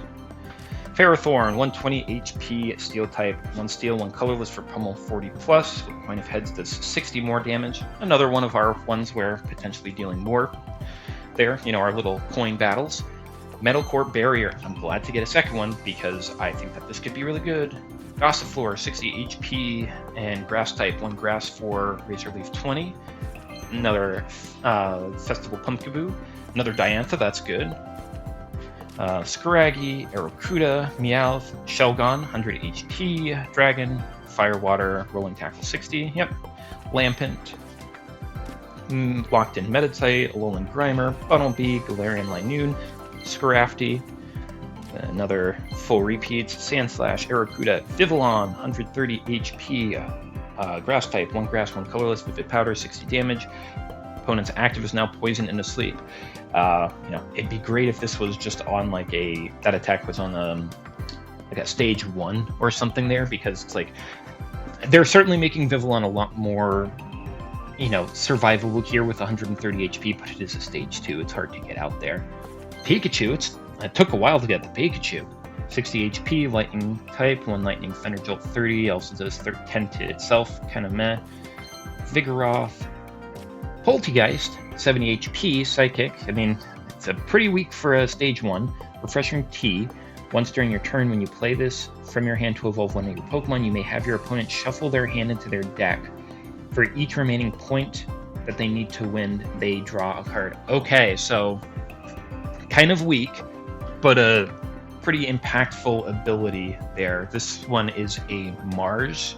Ferrothorn, 120 HP, Steel type, 1 Steel, 1 Colorless for Pummel 40+. With Point of Heads does 60 more damage. Another one of our ones where potentially dealing more there, our little coin battles. Metal Core Barrier, I'm glad to get a second one because I think that this could be really good. Gossifleur, 60 HP, and Grass type, 1 Grass for Razor Leaf 20. Another Festival Pumpkaboo. Another Diantha, that's good. Scraggy, Arrokuda, Meowth, Shelgon, 100 HP, Dragon, Fire Water, Rolling Tackle 60, yep. Lampent, Locked in Meditite, Alolan Grimer, Bunnelby, Galarian Linoon, Scrafty, another full repeats, Sandslash, Arrokuda, Vivillon, 130 HP, Grass type, 1 Grass, 1 Colorless, Vivid Powder, 60 damage. Opponent's active is now poisoned and asleep. It'd be great if this was just on like that attack was on like a stage 1 or something there, because it's like they're certainly making Vivillon a lot more survivable here with 130 HP, but it is a stage 2. It's hard to get out there. Pikachu, it took a while to get the Pikachu. 60 HP, Lightning type, 1 Lightning Thunder Jolt 30, also does 10 to itself, kind of meh. Vigoroth, Poltegeist, 70 HP, Psychic. I mean, it's a pretty weak for a stage 1. Refreshing Tea. Once during your turn, when you play this from your hand to evolve one of your Pokemon, you may have your opponent shuffle their hand into their deck. For each remaining point that they need to win, they draw a card. Okay, so kind of weak, but a pretty impactful ability there. This one is a Mars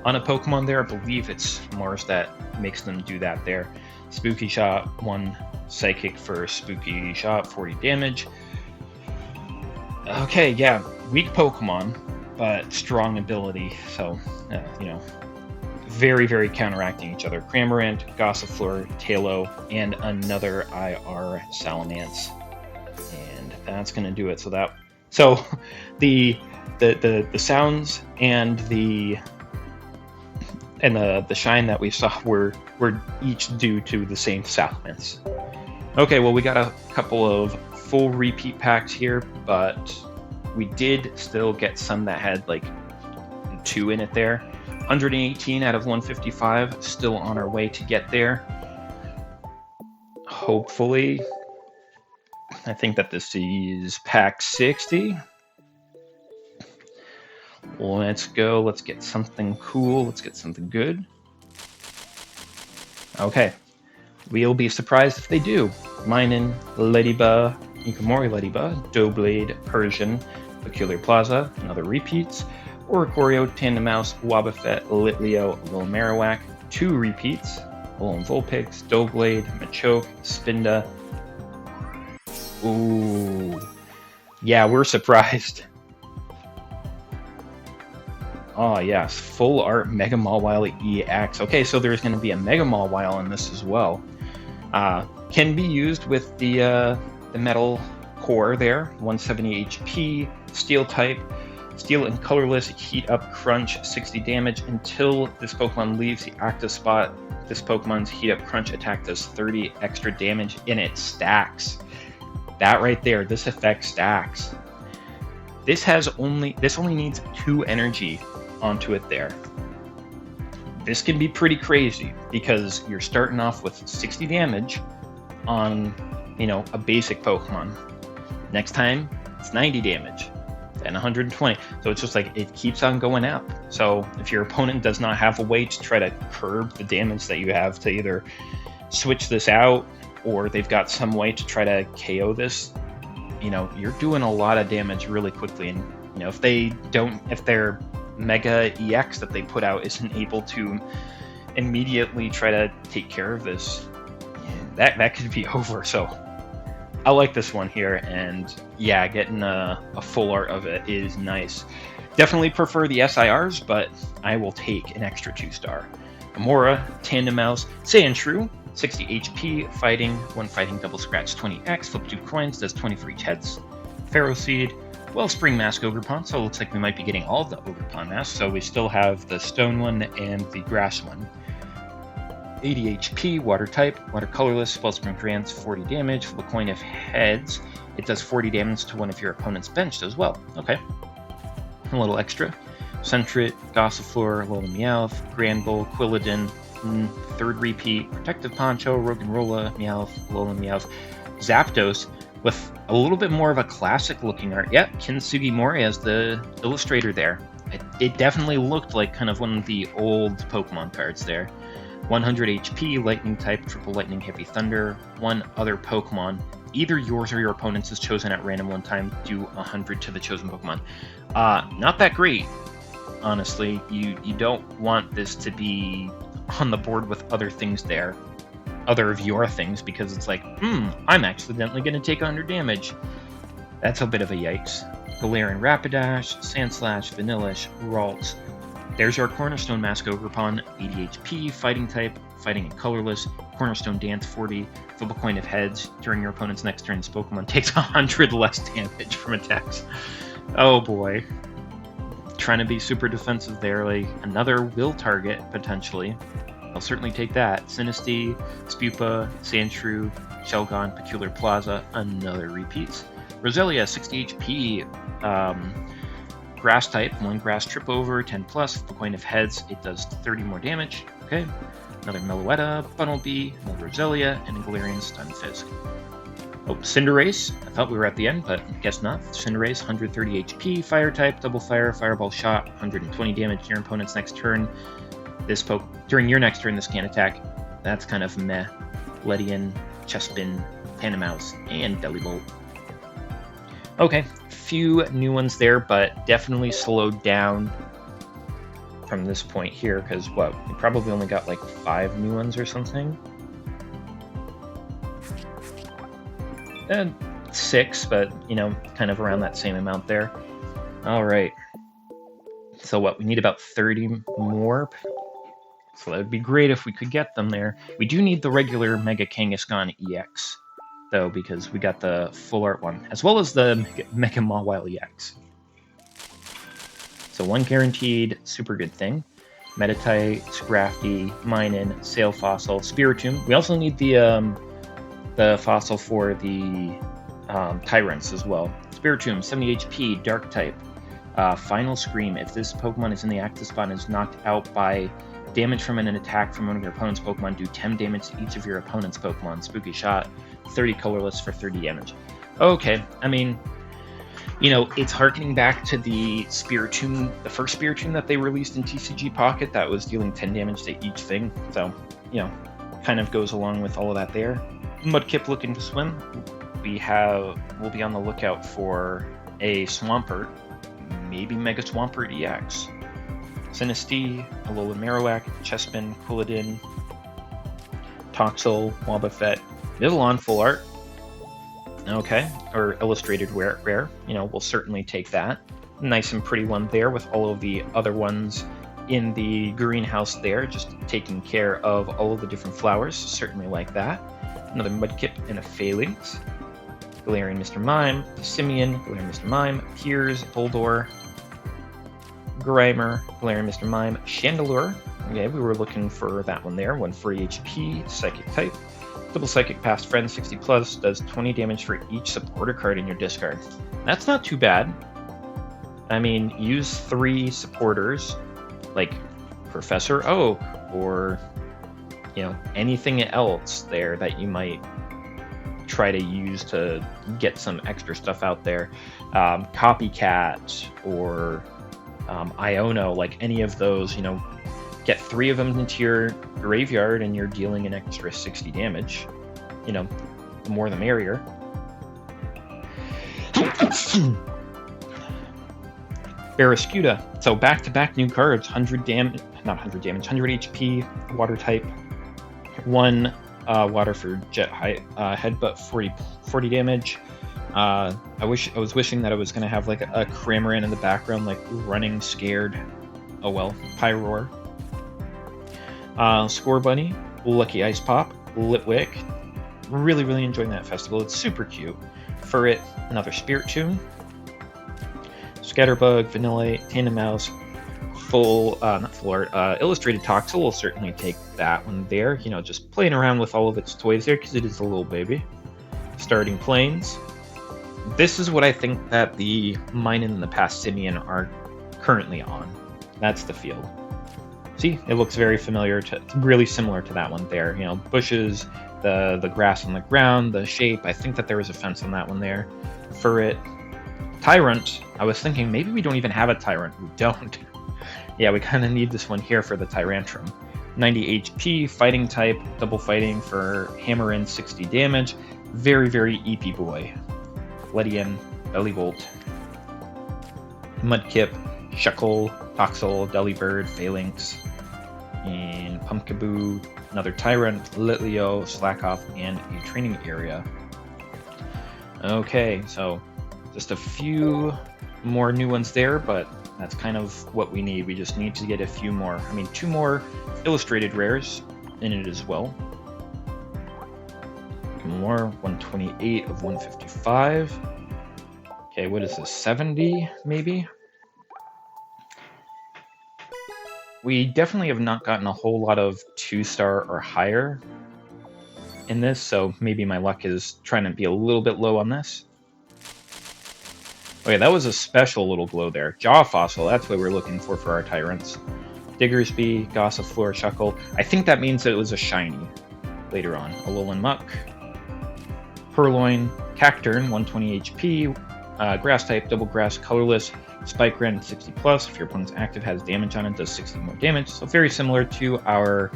on a Pokemon there. I believe it's Mars that makes them do that there. Spooky Shot, 1 Psychic for Spooky Shot, 40 damage. Okay, yeah, weak Pokemon, but strong ability, so, very, very counteracting each other. Cramorant, Gossifleur, Tailo, and another IR Salamence. And that's going to do it. So the sounds and the shine that we saw were each due to the same Salamence. Okay, well, we got a couple of full repeat packs here, but we did still get some that had like 2 in it there. 118 out of 155, still on our way to get there. Hopefully, I think that this is pack 60. Let's go. Let's get something cool. Let's get something good. Okay. We'll be surprised if they do. Minun, Ladybug, Inkamori Ladybug, Doublade, Persian, Peculiar Plaza, another repeats. Oricorio, Tandemaus, Wobbuffet, Litleo, Alolan Marowak, 2 repeats. Alolan Vulpix, Doublade, Machoke, Spinda. Ooh. Yeah, we're surprised. Oh, yes. Full art Mega Mawile EX. Okay, so there's going to be a Mega Mawile in this as well. Can be used with the metal core there. 170 HP, Steel type. Steel and colorless, heat up, crunch, 60 damage. Until this Pokemon leaves the active spot, this Pokemon's heat up, crunch attack does 30 extra damage, and it stacks. That right there, this effect stacks. This only needs 2 energy onto it there. This can be pretty crazy because you're starting off with 60 damage on, a basic Pokemon. Next time, it's 90 damage. And 120. So it's just like it keeps on going up. So if your opponent does not have a way to try to curb the damage that you have, to either switch this out or they've got some way to try to KO this, you're doing a lot of damage really quickly. And if their Mega EX that they put out isn't able to immediately try to take care of this, that could be over. So I like this one here, and yeah, getting a full art of it is nice. Definitely prefer the SIRs, but I will take an extra 2-star. Amora, Tandemaus, Sandshrew, 60 HP, fighting, 1 fighting, double scratch, 20x, flip 2 coins, does 20 for each heads. Ferroseed, Wellspring Mask Ogerpon, so it looks like we might be getting all of the Ogerpon masks, so we still have the stone one and the grass one. 80 HP, water type, water colorless, Wellspring grants 40 damage, flip a coin if heads. It does 40 damage to one of your opponent's benched as well. Okay. A little extra. Sentret, Gossifleur, Alolan Meowth, Granbull, Quilladin, 3rd repeat, Protective Poncho, Roggenrola, Meowth, Alolan Meowth, Zapdos, with a little bit more of a classic looking art. Yep, Kintsugi Mori as the illustrator there. It definitely looked like kind of one of the old Pokemon cards there. 100 HP, lightning type, triple lightning, heavy thunder. One other Pokemon, either yours or your opponent's, is chosen at random one time. Do 100 to the chosen Pokemon. Not that great, honestly. You don't want this to be on the board with other things there, other of your things, because it's like, I'm accidentally going to take 100 damage. That's a bit of a yikes. Galarian Rapidash, Sandslash, Vanillish, Ralts. There's our Cornerstone Mask Ogerpon, 80 HP, Fighting type, Fighting and Colorless, Cornerstone Dance 40, flip a coin of heads. During your opponent's next turn, this Pokemon takes 100 less damage from attacks. Oh boy. Trying to be super defensive there, like another will target, potentially. I'll certainly take that. Sinistea, Spupa, Sandshrew, Shelgon, Peculiar Plaza, another repeats. Roselia, 60 HP, Grass type, 1 grass trip over, 10 plus, flip a coin of heads, it does 30 more damage. Okay. Another Meloetta, Bunnelby, another Roselia, and a Galarian Stunfisk. Oh, Cinderace. I thought we were at the end, but guess not. Cinderace, 130 HP, Fire type, double fire, Fireball shot, 120 damage to your opponent's next turn. During your next turn, this can attack. That's kind of meh. Ledian, Chespin, Tandemaus, and Delibol. Okay, few new ones there, but definitely slowed down from this point here, because we probably only got like 5 new ones or something. And 6, but kind of around that same amount there. All right. So we need about 30 more. So that would be great if we could get them there. We do need the regular Mega Kangaskhan EX, though, because we got the full art one, as well as the Mega Mawile EX. So 1 guaranteed, super good thing. Meditite, Scrafty, Minun, Sail Fossil, Spiritomb. We also need the fossil for the Tyrants as well. Spiritomb, 70 HP, Dark type. Final Scream. If this Pokemon is in the active spot and is knocked out by damage from an attack from one of your opponent's Pokemon, do 10 damage to each of your opponent's Pokemon. Spooky Shot, 30 colorless for 30 damage. Okay, I mean, it's harkening back to the Spiritomb, the first Spiritomb that they released in TCG Pocket that was dealing 10 damage to each thing. So, kind of goes along with all of that there. Mudkip looking to swim. We'll be on the lookout for a Swampert, maybe Mega Swampert EX. Sinistea, Alola Marowak, Chespin, Quilladin, Toxel, Wobbuffet, Nidolan full art. Okay, or illustrated rare. We'll certainly take that. Nice and pretty one there with all of the other ones in the greenhouse there, just taking care of all of the different flowers. Certainly like that. Another Mudkip and a Phalanx. Galarian Mr. Mime, Simeon, Galarian Mr. Mime, Piers, Boldor, Grimer, Galarian Mr. Mime, Chandelure. Okay, we were looking for that one there. 1 free HP, Psychic type. Double Psychic Past Friend, 60 plus, does 20 damage for each supporter card in your discard. That's not too bad. I mean, use 3 supporters, like Professor Oak, or, anything else there that you might try to use to get some extra stuff out there. Copycat, or Iono, like any of those, get 3 of them into your graveyard and you're dealing an extra 60 damage. The more the merrier. Barraskewda. So back-to-back new cards, 100 damage, not 100 damage, 100 HP, water type, 1 water for jet height, headbutt, 40 damage. I was wishing that I was going to have like a Cramorant in the background, like running scared. Oh well. Pyroar. Score Bunny, Lucky Ice Pop, Litwick. Really, really enjoying that festival. It's super cute. Furret, another Spiritomb. Scatterbug, Vanilla, Tandemaus, not full art, illustrated Toxel. Will certainly take that one there. Just playing around with all of its toys there because it is a little baby. Starting Plains. This is what I think that the Minun and the Past Simeon are currently on. That's the field. See, it looks very familiar really similar to that one there. Bushes, the grass on the ground, the shape. I think that there was a fence on that one there. Furret. Tyrant. I was thinking maybe we don't even have a Tyrant. We don't. Yeah, we kind of need this one here for the Tyrantrum. 90 HP, fighting type, double fighting for hammer in 60 damage. Very, very EP boy. Ledian, Bellybolt, Mudkip, Shuckle, Toxel, Delibird, Phalanx, and Pumpkaboo, another Tyrant, Litleo, Slackoff, and a training area. Okay, so just a few more new ones there, but that's kind of what we need. We just need to get a few more. I mean, 2 more illustrated rares in it as well. More, 128 of 155. Okay, what is this, 70 maybe? We definitely have not gotten a whole lot of 2-star or higher in this, so maybe my luck is trying to be a little bit low on this. Okay, that was a special little glow there. Jaw Fossil, that's what we're looking for our Tyrants. Diggersby, Gossifleur, Shuckle. I think that means that it was a shiny later on. Alolan Muck, Purloin, Cacturn, 120 HP, Grass type, Double Grass, Colorless, Spike Rend, 60 plus. If your opponent's active has damage on it, does 60 more damage. So very similar to our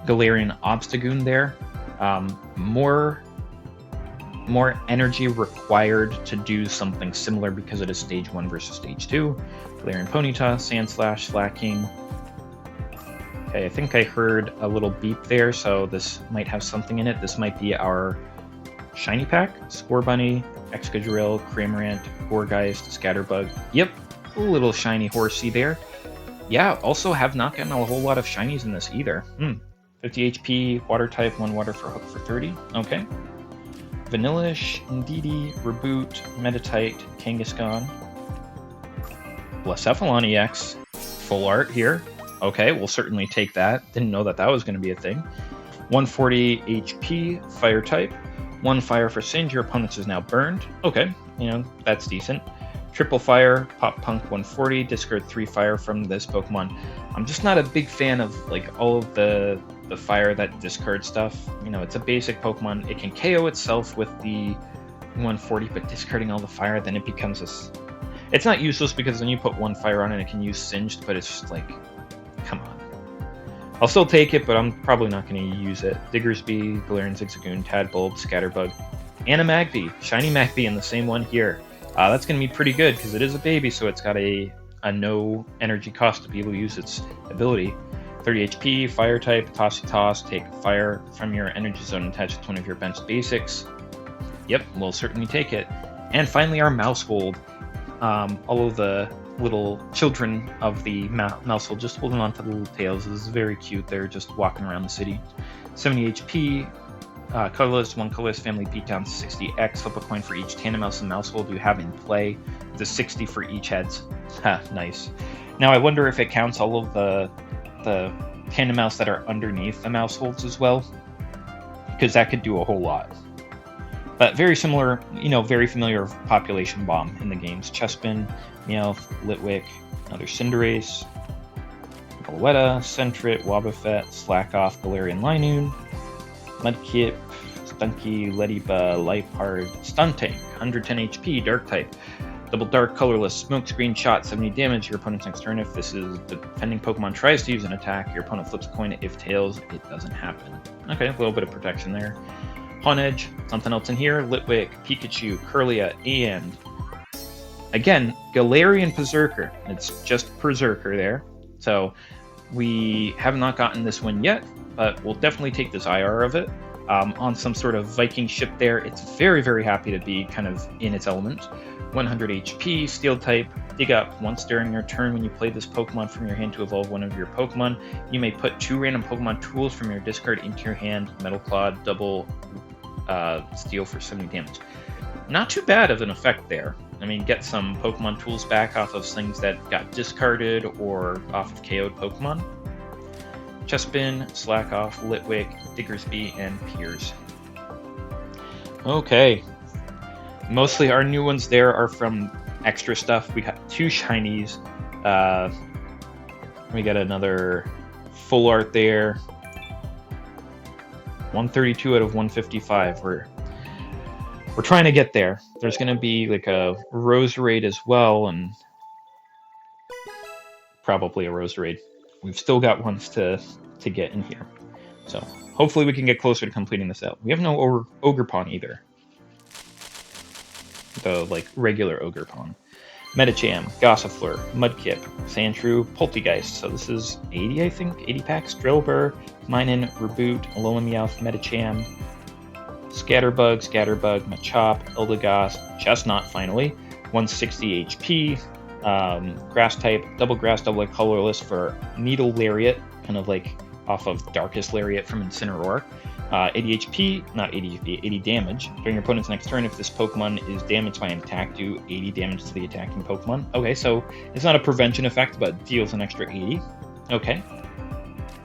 Galarian Obstagoon there. More energy required to do something similar because it is stage 1 versus stage 2. Galarian Ponyta, Sandslash, Slacking. Okay, I think I heard a little beep there, so this might have something in it. This might be our shiny pack. Scorbunny, Excadrill, Cramorant, Gourgeist, Scatterbug. Yep, a little shiny horsey there. Yeah, also have not gotten a whole lot of shinies in this either. 50 HP, Water type, 1 Water for Hook for 30. Okay. Vanillish, Indeedee, Reboot, Meditite, Kangaskhan, Blacephalon EX, full art here. Okay, we'll certainly take that. Didn't know that that was going to be a thing. 140 HP, Fire type, 1 Fire for Singe. Your opponent's is now burned. Okay, you know, that's decent. Triple Fire, Pop Punk 140, discard 3 Fire from this Pokemon. I'm just not a big fan of like all of the fire that discard stuff. You know, it's a basic Pokemon. It can KO itself with the 140, but discarding all the fire, then it becomes this. It's not useless because then you put 1 Fire on it, it can use Singed, but it's just like, come on. I'll still take it, but I'm probably not going to use it. Diggersby, Galarian Zigzagoon, Tadbulb, Scatterbug, and a Magby. Shiny Magby in the same one here. That's going to be pretty good because it is a baby, so it's got a no energy cost to be able to use its ability. 30 HP, Fire type, Toss, take Fire from your energy zone and attach it to one of your bench basics. Yep, we'll certainly take it. And finally, our Mousehold. All of the little children of the Mousehold just holding on to the little tails. This is very cute. They're just walking around the city. 70 HP, colorless, 1 colorless family beatdown, 60x. Flip a coin for each Tandemaus and Mousehold you have in play. It's a 60 for each heads. Ha, nice. Now I wonder if it counts all of the Tandemaus that are underneath the Mouseholds as well, because that could do a whole lot. But very similar, you know, very familiar population bomb in the games. Chespin, Meowth, Litwick, another Cinderace, Meloetta, Sentret, Wobbuffet, Slackoff, Galarian Linoon, Mudkip, Stunky, Leddyba, Lifeheart, Stuntank, 110 HP, Dark type. Double Dark, Colorless, Smokescreen, Shot, 70 damage. Your opponent's next turn. If this is the defending Pokemon tries to use an attack, your opponent flips a coin. If tails, it doesn't happen. Okay, a little bit of protection there. Honedge, something else in here. Litwick, Pikachu, Kirlia, and again, Galarian Berserker. It's just Berserker there. So we have not gotten this one yet, but we'll definitely take this IR of it. On some sort of Viking ship there. It's very, very happy to be kind of in its element. 100 HP, Steel type, dig up. Once during your turn when you play this Pokemon from your hand to evolve one of your Pokemon, you may put 2 random Pokemon tools from your discard into your hand. Metal Claw, double Steel for 70 damage. Not too bad of an effect there. I mean, get some Pokemon tools back off of things that got discarded or off of KO'd Pokemon. Chespin, Slackoff, Litwick, Diggersby, and Piers. Okay. Mostly our new ones there are from extra stuff. We got 2 shinies. We got another full art there. 132 out of 155. We're trying to get there. There's going to be like a Roserade as well, and probably a Roserade. we've still got ones to get in here. So hopefully we can get closer to completing this out. We have no Ogerpon either. The like regular Ogerpon. Medicham, Gossifleur, Mudkip, Sandshrew, Poltegeist. So this is 80, I think, 80 packs. Drillbur, Minun, Reboot, Alolan Meowth, Medicham, Scatterbug, Machop, Eldegoss, Chestnut, finally, 160 HP, Grass type, Double Grass, Double Colorless for Needle Lariat, kind of like off of Darkest Lariat from Incineroar. 80 HP, not 80 HP, 80 damage. During your opponent's next turn, if this Pokemon is damaged by an attack, do 80 damage to the attacking Pokemon. Okay, so it's not a prevention effect, but deals an extra 80. Okay.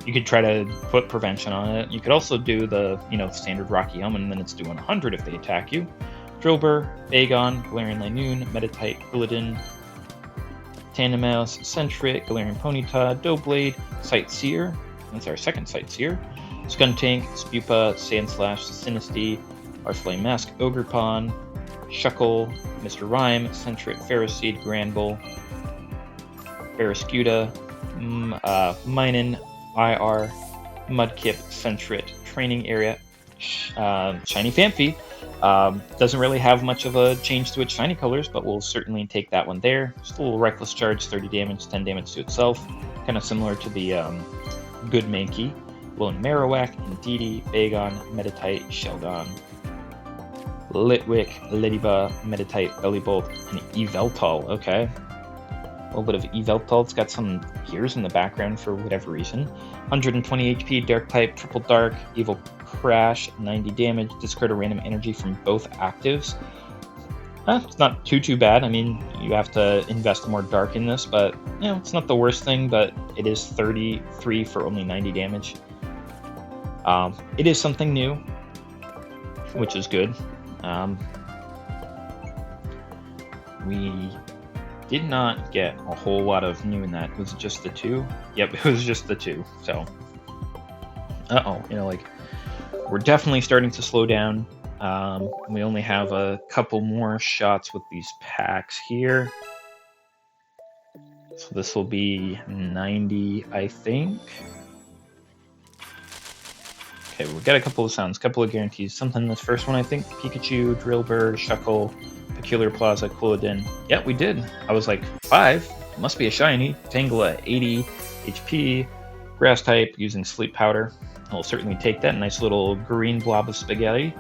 You could try to put prevention on it. You could also do the, standard Rocky Helm, and then it's doing 100 if they attack you. Drillbur, Bagon, Galarian Linoone, Meditite, Illidan, Tandemaus, Sentret, Galarian Ponyta, Doublade, Sightseer. That's our second Sightseer. Skuntank, Spupa, Sandslash, Sinistea, Arflame Mask, Ogerpon, Shuckle, Mr. Rhyme, Sentret, Ferroseed, Granbull, Barraskewda, Minun, IR, Mudkip, Sentret, Training Area, Shiny Phanpy. Doesn't really have much of a change to its shiny colors, but we'll certainly take that one there. Just a little Reckless Charge, 30 damage, 10 damage to itself. Kind of similar to the Good Mankey. Lone Marowak, Indeedee, Bagon, Meditite, Sheldon, Litwick, Lidiba, Meditite, Bellibolt, and Yveltal. Okay. A little bit of Yveltal. It's got some gears in the background for whatever reason. 120 HP, Dark type, Triple Dark, Evil Crash, 90 damage, discard a random energy from both actives. It's not too bad. I mean, you have to invest more Dark in this, but it's not the worst thing, but it is 33 for only 90 damage. It is something new, which is good. We did not get a whole lot of new in that. Was it just the two? Yep, it was just the two. So, we're definitely starting to slow down. We only have a couple more shots with these packs here. So this will be 90, I think. Okay, we've got a couple of sounds, couple of guarantees. Something in this first one, I think. Pikachu, Drillbur, Shuckle, Peculiar Plaza, Coolidin. Yeah, we did. I was like, 5? Must be a shiny. Tangela, 80 HP. Grass type, using Sleep Powder. I'll certainly take that. Nice little green blob of spaghetti.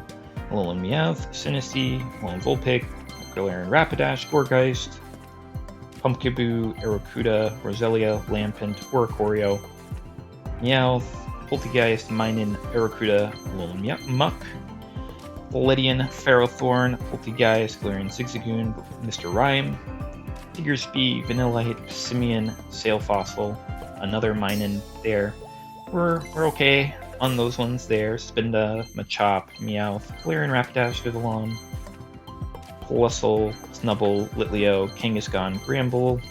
Alolan Meowth, Sinistea, Alolan Vulpix, Galarian Rapidash, Gourgeist, Pumpkaboo, Arrokuda, Roselia, Lampent, Oricorio, Meowth, Poltegeist, Minun, Arrokuda, Alolan Muck, Validian, Ferrothorn, Poltegeist, Galarian Zigzagoon, Mr. Rhyme, Diggersby, Vanillite, Simeon, Sail Fossil, another Minun there. We're okay on those ones there. Spinda, Machop, Meowth, Galarian Rapidash, Vivillon, Plusle, Snubble, Litleo, Kangaskhan, Granbull,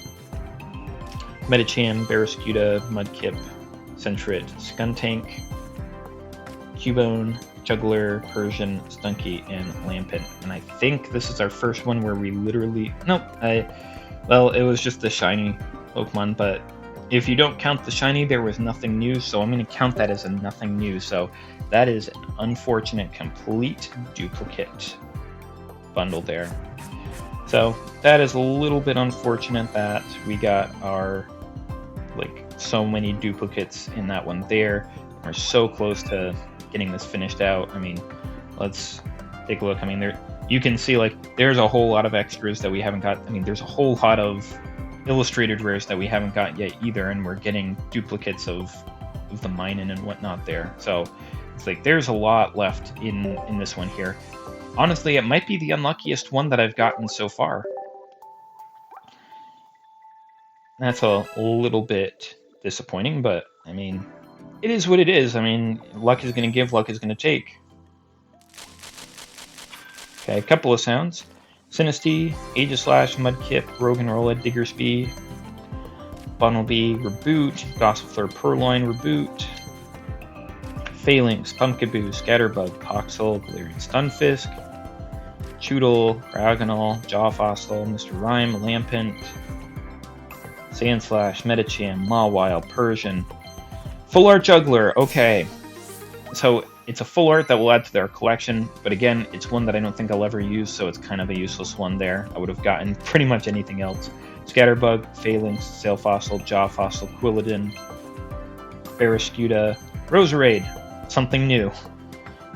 Medicham, Barraskewda, Mudkip, Sentret, Skuntank, Cubone, Juggler, Persian, Stunky, and Lampent. And I think this is our first one where we literally... Nope, well, it was just the shiny Pokemon, but if you don't count the shiny, there was nothing new, so I'm going to count that as a nothing new. So that is an unfortunate complete duplicate bundle there. So that is a little bit unfortunate that we got our, so many duplicates in that one there. We're so close to getting this finished out. I mean, let's take a look. I mean, there you can see, there's a whole lot of extras that we haven't got. I mean, there's a whole lot of illustrated rares that we haven't got yet either, and we're getting duplicates of the Minun and whatnot there. So it's there's a lot left in this one here. Honestly, it might be the unluckiest one that I've gotten so far. That's a little bit disappointing, but I mean, it is what it is. I mean, luck is going to give, luck is going to take. Okay, a couple of sounds. Sinistea, Aegislash, Mudkip, Roggenrola, Diggersby, Bunnelby, Reboot, Gossifleur, Purloin, Reboot, Phalanx, Pumpkaboo, Scatterbug, Poxel, Galarian Stunfisk, Choodle, Ragonal, Jawfossil, Mr. Rhyme, Lampent, Sandslash, Medicham, Mawile, Persian. Full Art Juggler, okay. So it's a full art that we'll add to their collection, but again, it's one that I don't think I'll ever use, so it's kind of a useless one there. I would have gotten pretty much anything else. Scatterbug, Phalanx, Sail Fossil, Jaw Fossil, Quilladin, Barraskewda, Roserade, something new.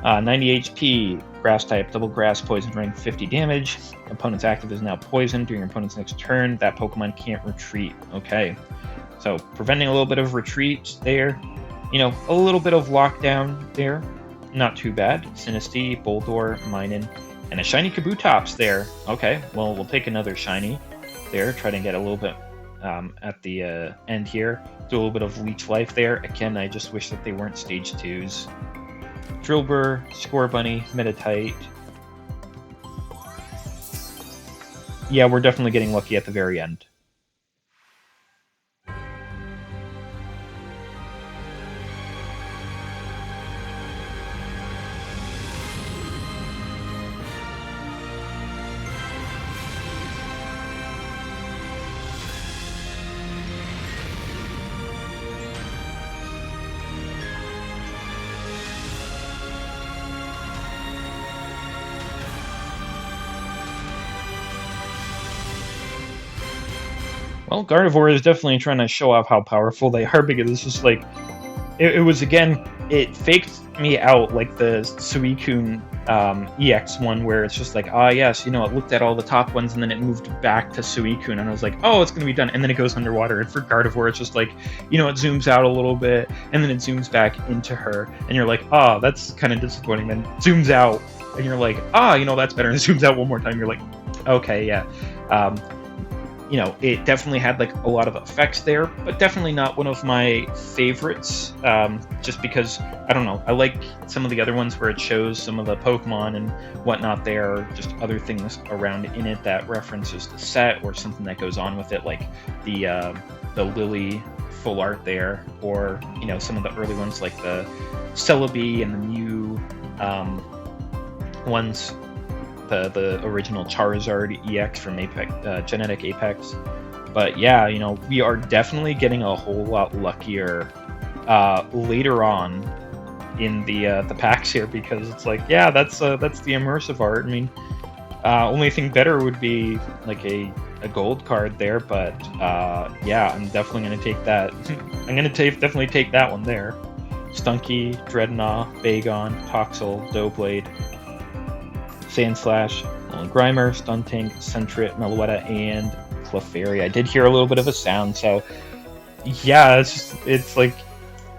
90 HP, Grass type, double grass, poison ring, 50 damage. Opponent's active is now poisoned during your opponent's next turn. That Pokemon can't retreat. Okay, so preventing a little bit of retreat there. You know, a little bit of lockdown there. Not too bad. Sinistea, Boldore, Minun, and a shiny Kabutops there. Okay, well, we'll take another shiny there. Try to get a little bit at the end here. Do a little bit of Leech Life there. Again, I just wish that they weren't Stage 2s. Drillbur, Scorbunny, Meditite. Yeah, we're definitely getting lucky at the very end. Well, Gardevoir is definitely trying to show off how powerful they are, because it's just like, it was, again, it faked me out like the Suicune EX one, where it's just like, ah, yes, you know, it looked at all the top ones and then it moved back to Suicune, and I was like, oh, it's going to be done, and then it goes underwater. And for Gardevoir, it's just like, you know, it zooms out a little bit and then it zooms back into her, and you're like, ah, that's kind of disappointing. Then zooms out and you're like, ah, you know, that's better, and zooms out one more time, you're like, okay, yeah. You know, it definitely had like a lot of effects there, but definitely not one of my favorites, just because, I don't know, I like some of the other ones where it shows some of the Pokemon and whatnot there, or just other things around in it that references the set or something that goes on with it, like the Lily full art there, or, you know, some of the early ones like the Celebi and the Mew ones. The original Charizard EX from Apex, Genetic Apex. But yeah, you know, we are definitely getting a whole lot luckier later on in the packs here, because it's like, yeah, that's the immersive art. I mean, only thing better would be like a gold card there, but yeah, I'm definitely gonna take that. I'm gonna definitely take that one there. Stunky, Dreadnought, Bagon, Toxel, Doughblade, Sandslash, Grimer, Stuntank, Sentret, Meloetta, and Clefairy. I did hear a little bit of a sound, so yeah, it's like,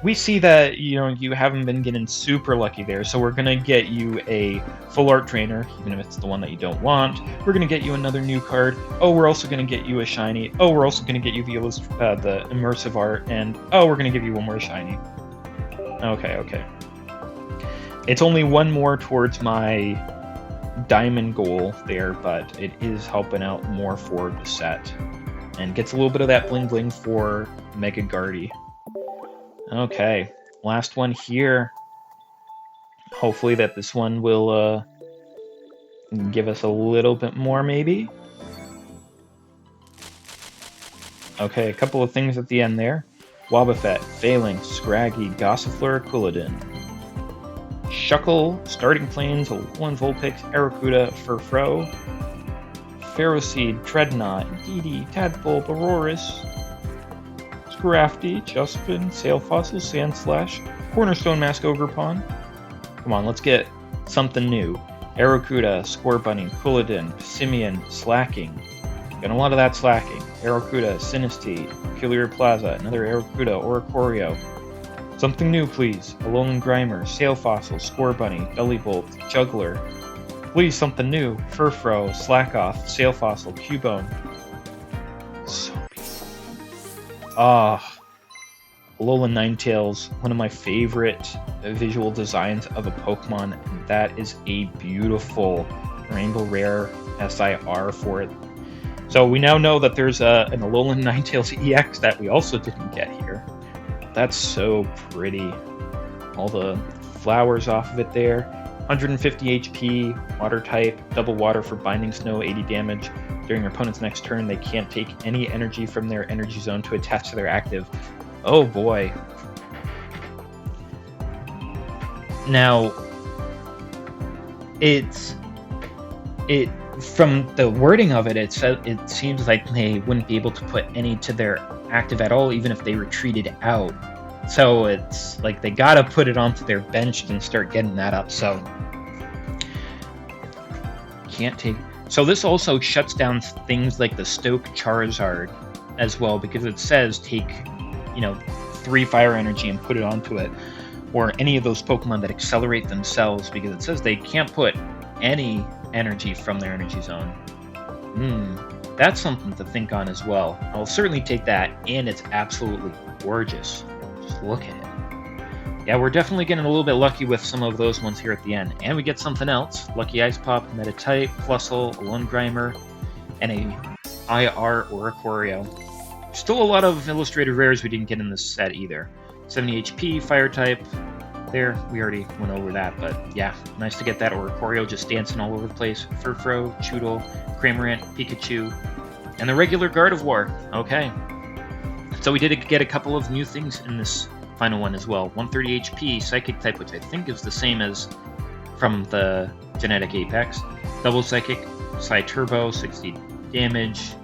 we see that, you know, you haven't been getting super lucky there, so we're gonna get you a full art trainer, even if it's the one that you don't want. We're gonna get you another new card. Oh, we're also gonna get you a shiny. Oh, we're also gonna get you the immersive art, and oh, we're gonna give you one more shiny. Okay. It's only one more towards my diamond goal there, but it is helping out more for the set, and gets a little bit of that bling bling for Mega Gardy. Okay, last one here. Hopefully that this one will give us a little bit more, maybe. Okay, a couple of things at the end there. Wobbuffet, Phalanx, Scraggy, Gossifleur, Quilladin, Shuckle, Starting Plains, Alolan Vulpix, Arrokuda, Furfrou, Ferroseed, Dreadnought, Indeedee, Tadpole, Aurorus, Scrafty, Juspin, Sail Fossil, Sandslash, Cornerstone Mask, Ogerpon. Come on, let's get something new. Arrokuda, Scorbunny, Quilladin, Simeon, Slacking. Got a lot of that Slacking. Arrokuda, Sinistea, Killier Plaza, another Arrokuda, Oricorio. Something new, please. Alolan Grimer, Sail Fossil, Scorbunny, Bellibolt, Juggler. Please, something new. Furfrou, Slackoff, Sail Fossil, Cubone. So beautiful. Alolan Ninetales, one of my favorite visual designs of a Pokemon. And that is a beautiful Rainbow Rare SIR for it. So we now know that there's an Alolan Ninetales EX that we also didn't get here. That's so pretty. All the flowers off of it there. 150 HP, water type, double water for binding snow, 80 damage. During your opponent's next turn, they can't take any energy from their energy zone to attach to their active. Oh boy. Now, from the wording of it, it seems like they wouldn't be able to put any to their active at all, even if they retreated out. So it's like they gotta put it onto their bench and start getting that up. So can't take. So this also shuts down things like the Stoke Charizard as well, because it says take, 3 fire energy and put it onto it, or any of those Pokemon that accelerate themselves, because it says they can't put any energy from their energy zone. That's something to think on as well. I'll certainly take that, and it's absolutely gorgeous. Just look at it. Yeah, we're definitely getting a little bit lucky with some of those ones here at the end. And we get something else. Lucky Ice Pop, Metatype, Plusle, a Lone Grimer, and a IR Oricorio. Still a lot of illustrated rares we didn't get in this set either. 70 HP, Fire type. There, we already went over that, but yeah, nice to get that Oricorio just dancing all over the place. Furfrou, Choodle, Cramorant, Pikachu, and the regular Gardevoir. Okay. So we did get a couple of new things in this final one as well. 130 HP, Psychic type, which I think is the same as from the Genetic Apex. Double Psychic, Psy Turbo, 60 damage.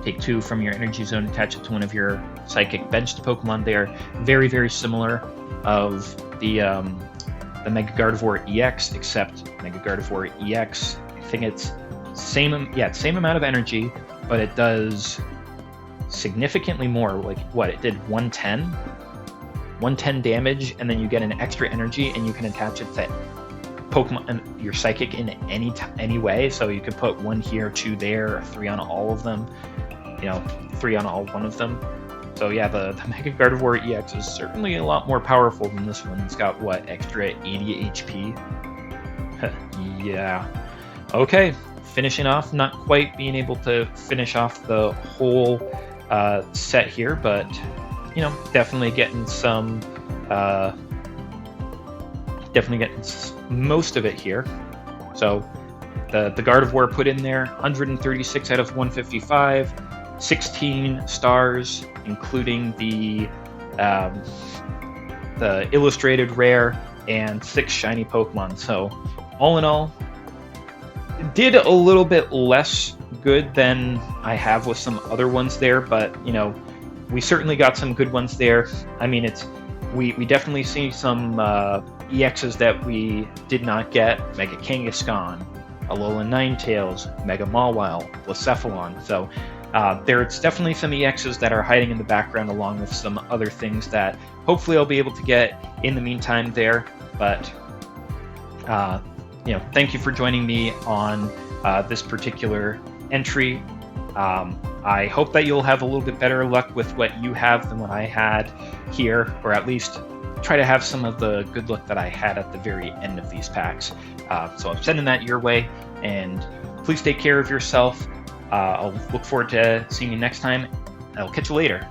Take 2 from your energy zone, attach it to one of your Psychic benched Pokemon. They are very, very similar of the Mega Gardevoir EX, except Mega Gardevoir EX, I think it's same amount of energy, but it does significantly more. Like what it did, 110 damage, and then you get an extra energy, and you can attach it to Pokemon and your Psychic in any way. So you could put 1 here, 2 there, 3 on all of them. 3 on all one of them. So yeah, the Mega Gardevoir EX is certainly a lot more powerful than this one. It's got, what, extra 80 HP? Yeah. Okay, finishing off, not quite being able to finish off the whole set here, but, definitely getting some, most of it here. So the Gardevoir put in there, 136 out of 155, 16 stars, including the illustrated rare, and 6 shiny Pokemon. So all in all, did a little bit less good than I have with some other ones there, but we certainly got some good ones there. I mean, we definitely see some EXs that we did not get. Mega Kangaskhan, Alolan Ninetales, Mega Mawile, Blacephalon. So there's definitely some EXs that are hiding in the background, along with some other things that hopefully I'll be able to get in the meantime there. But thank you for joining me on this particular entry. I hope that you'll have a little bit better luck with what you have than what I had here, or at least try to have some of the good luck that I had at the very end of these packs. So I'm sending that your way, and please take care of yourself. I'll look forward to seeing you next time. I'll catch you later.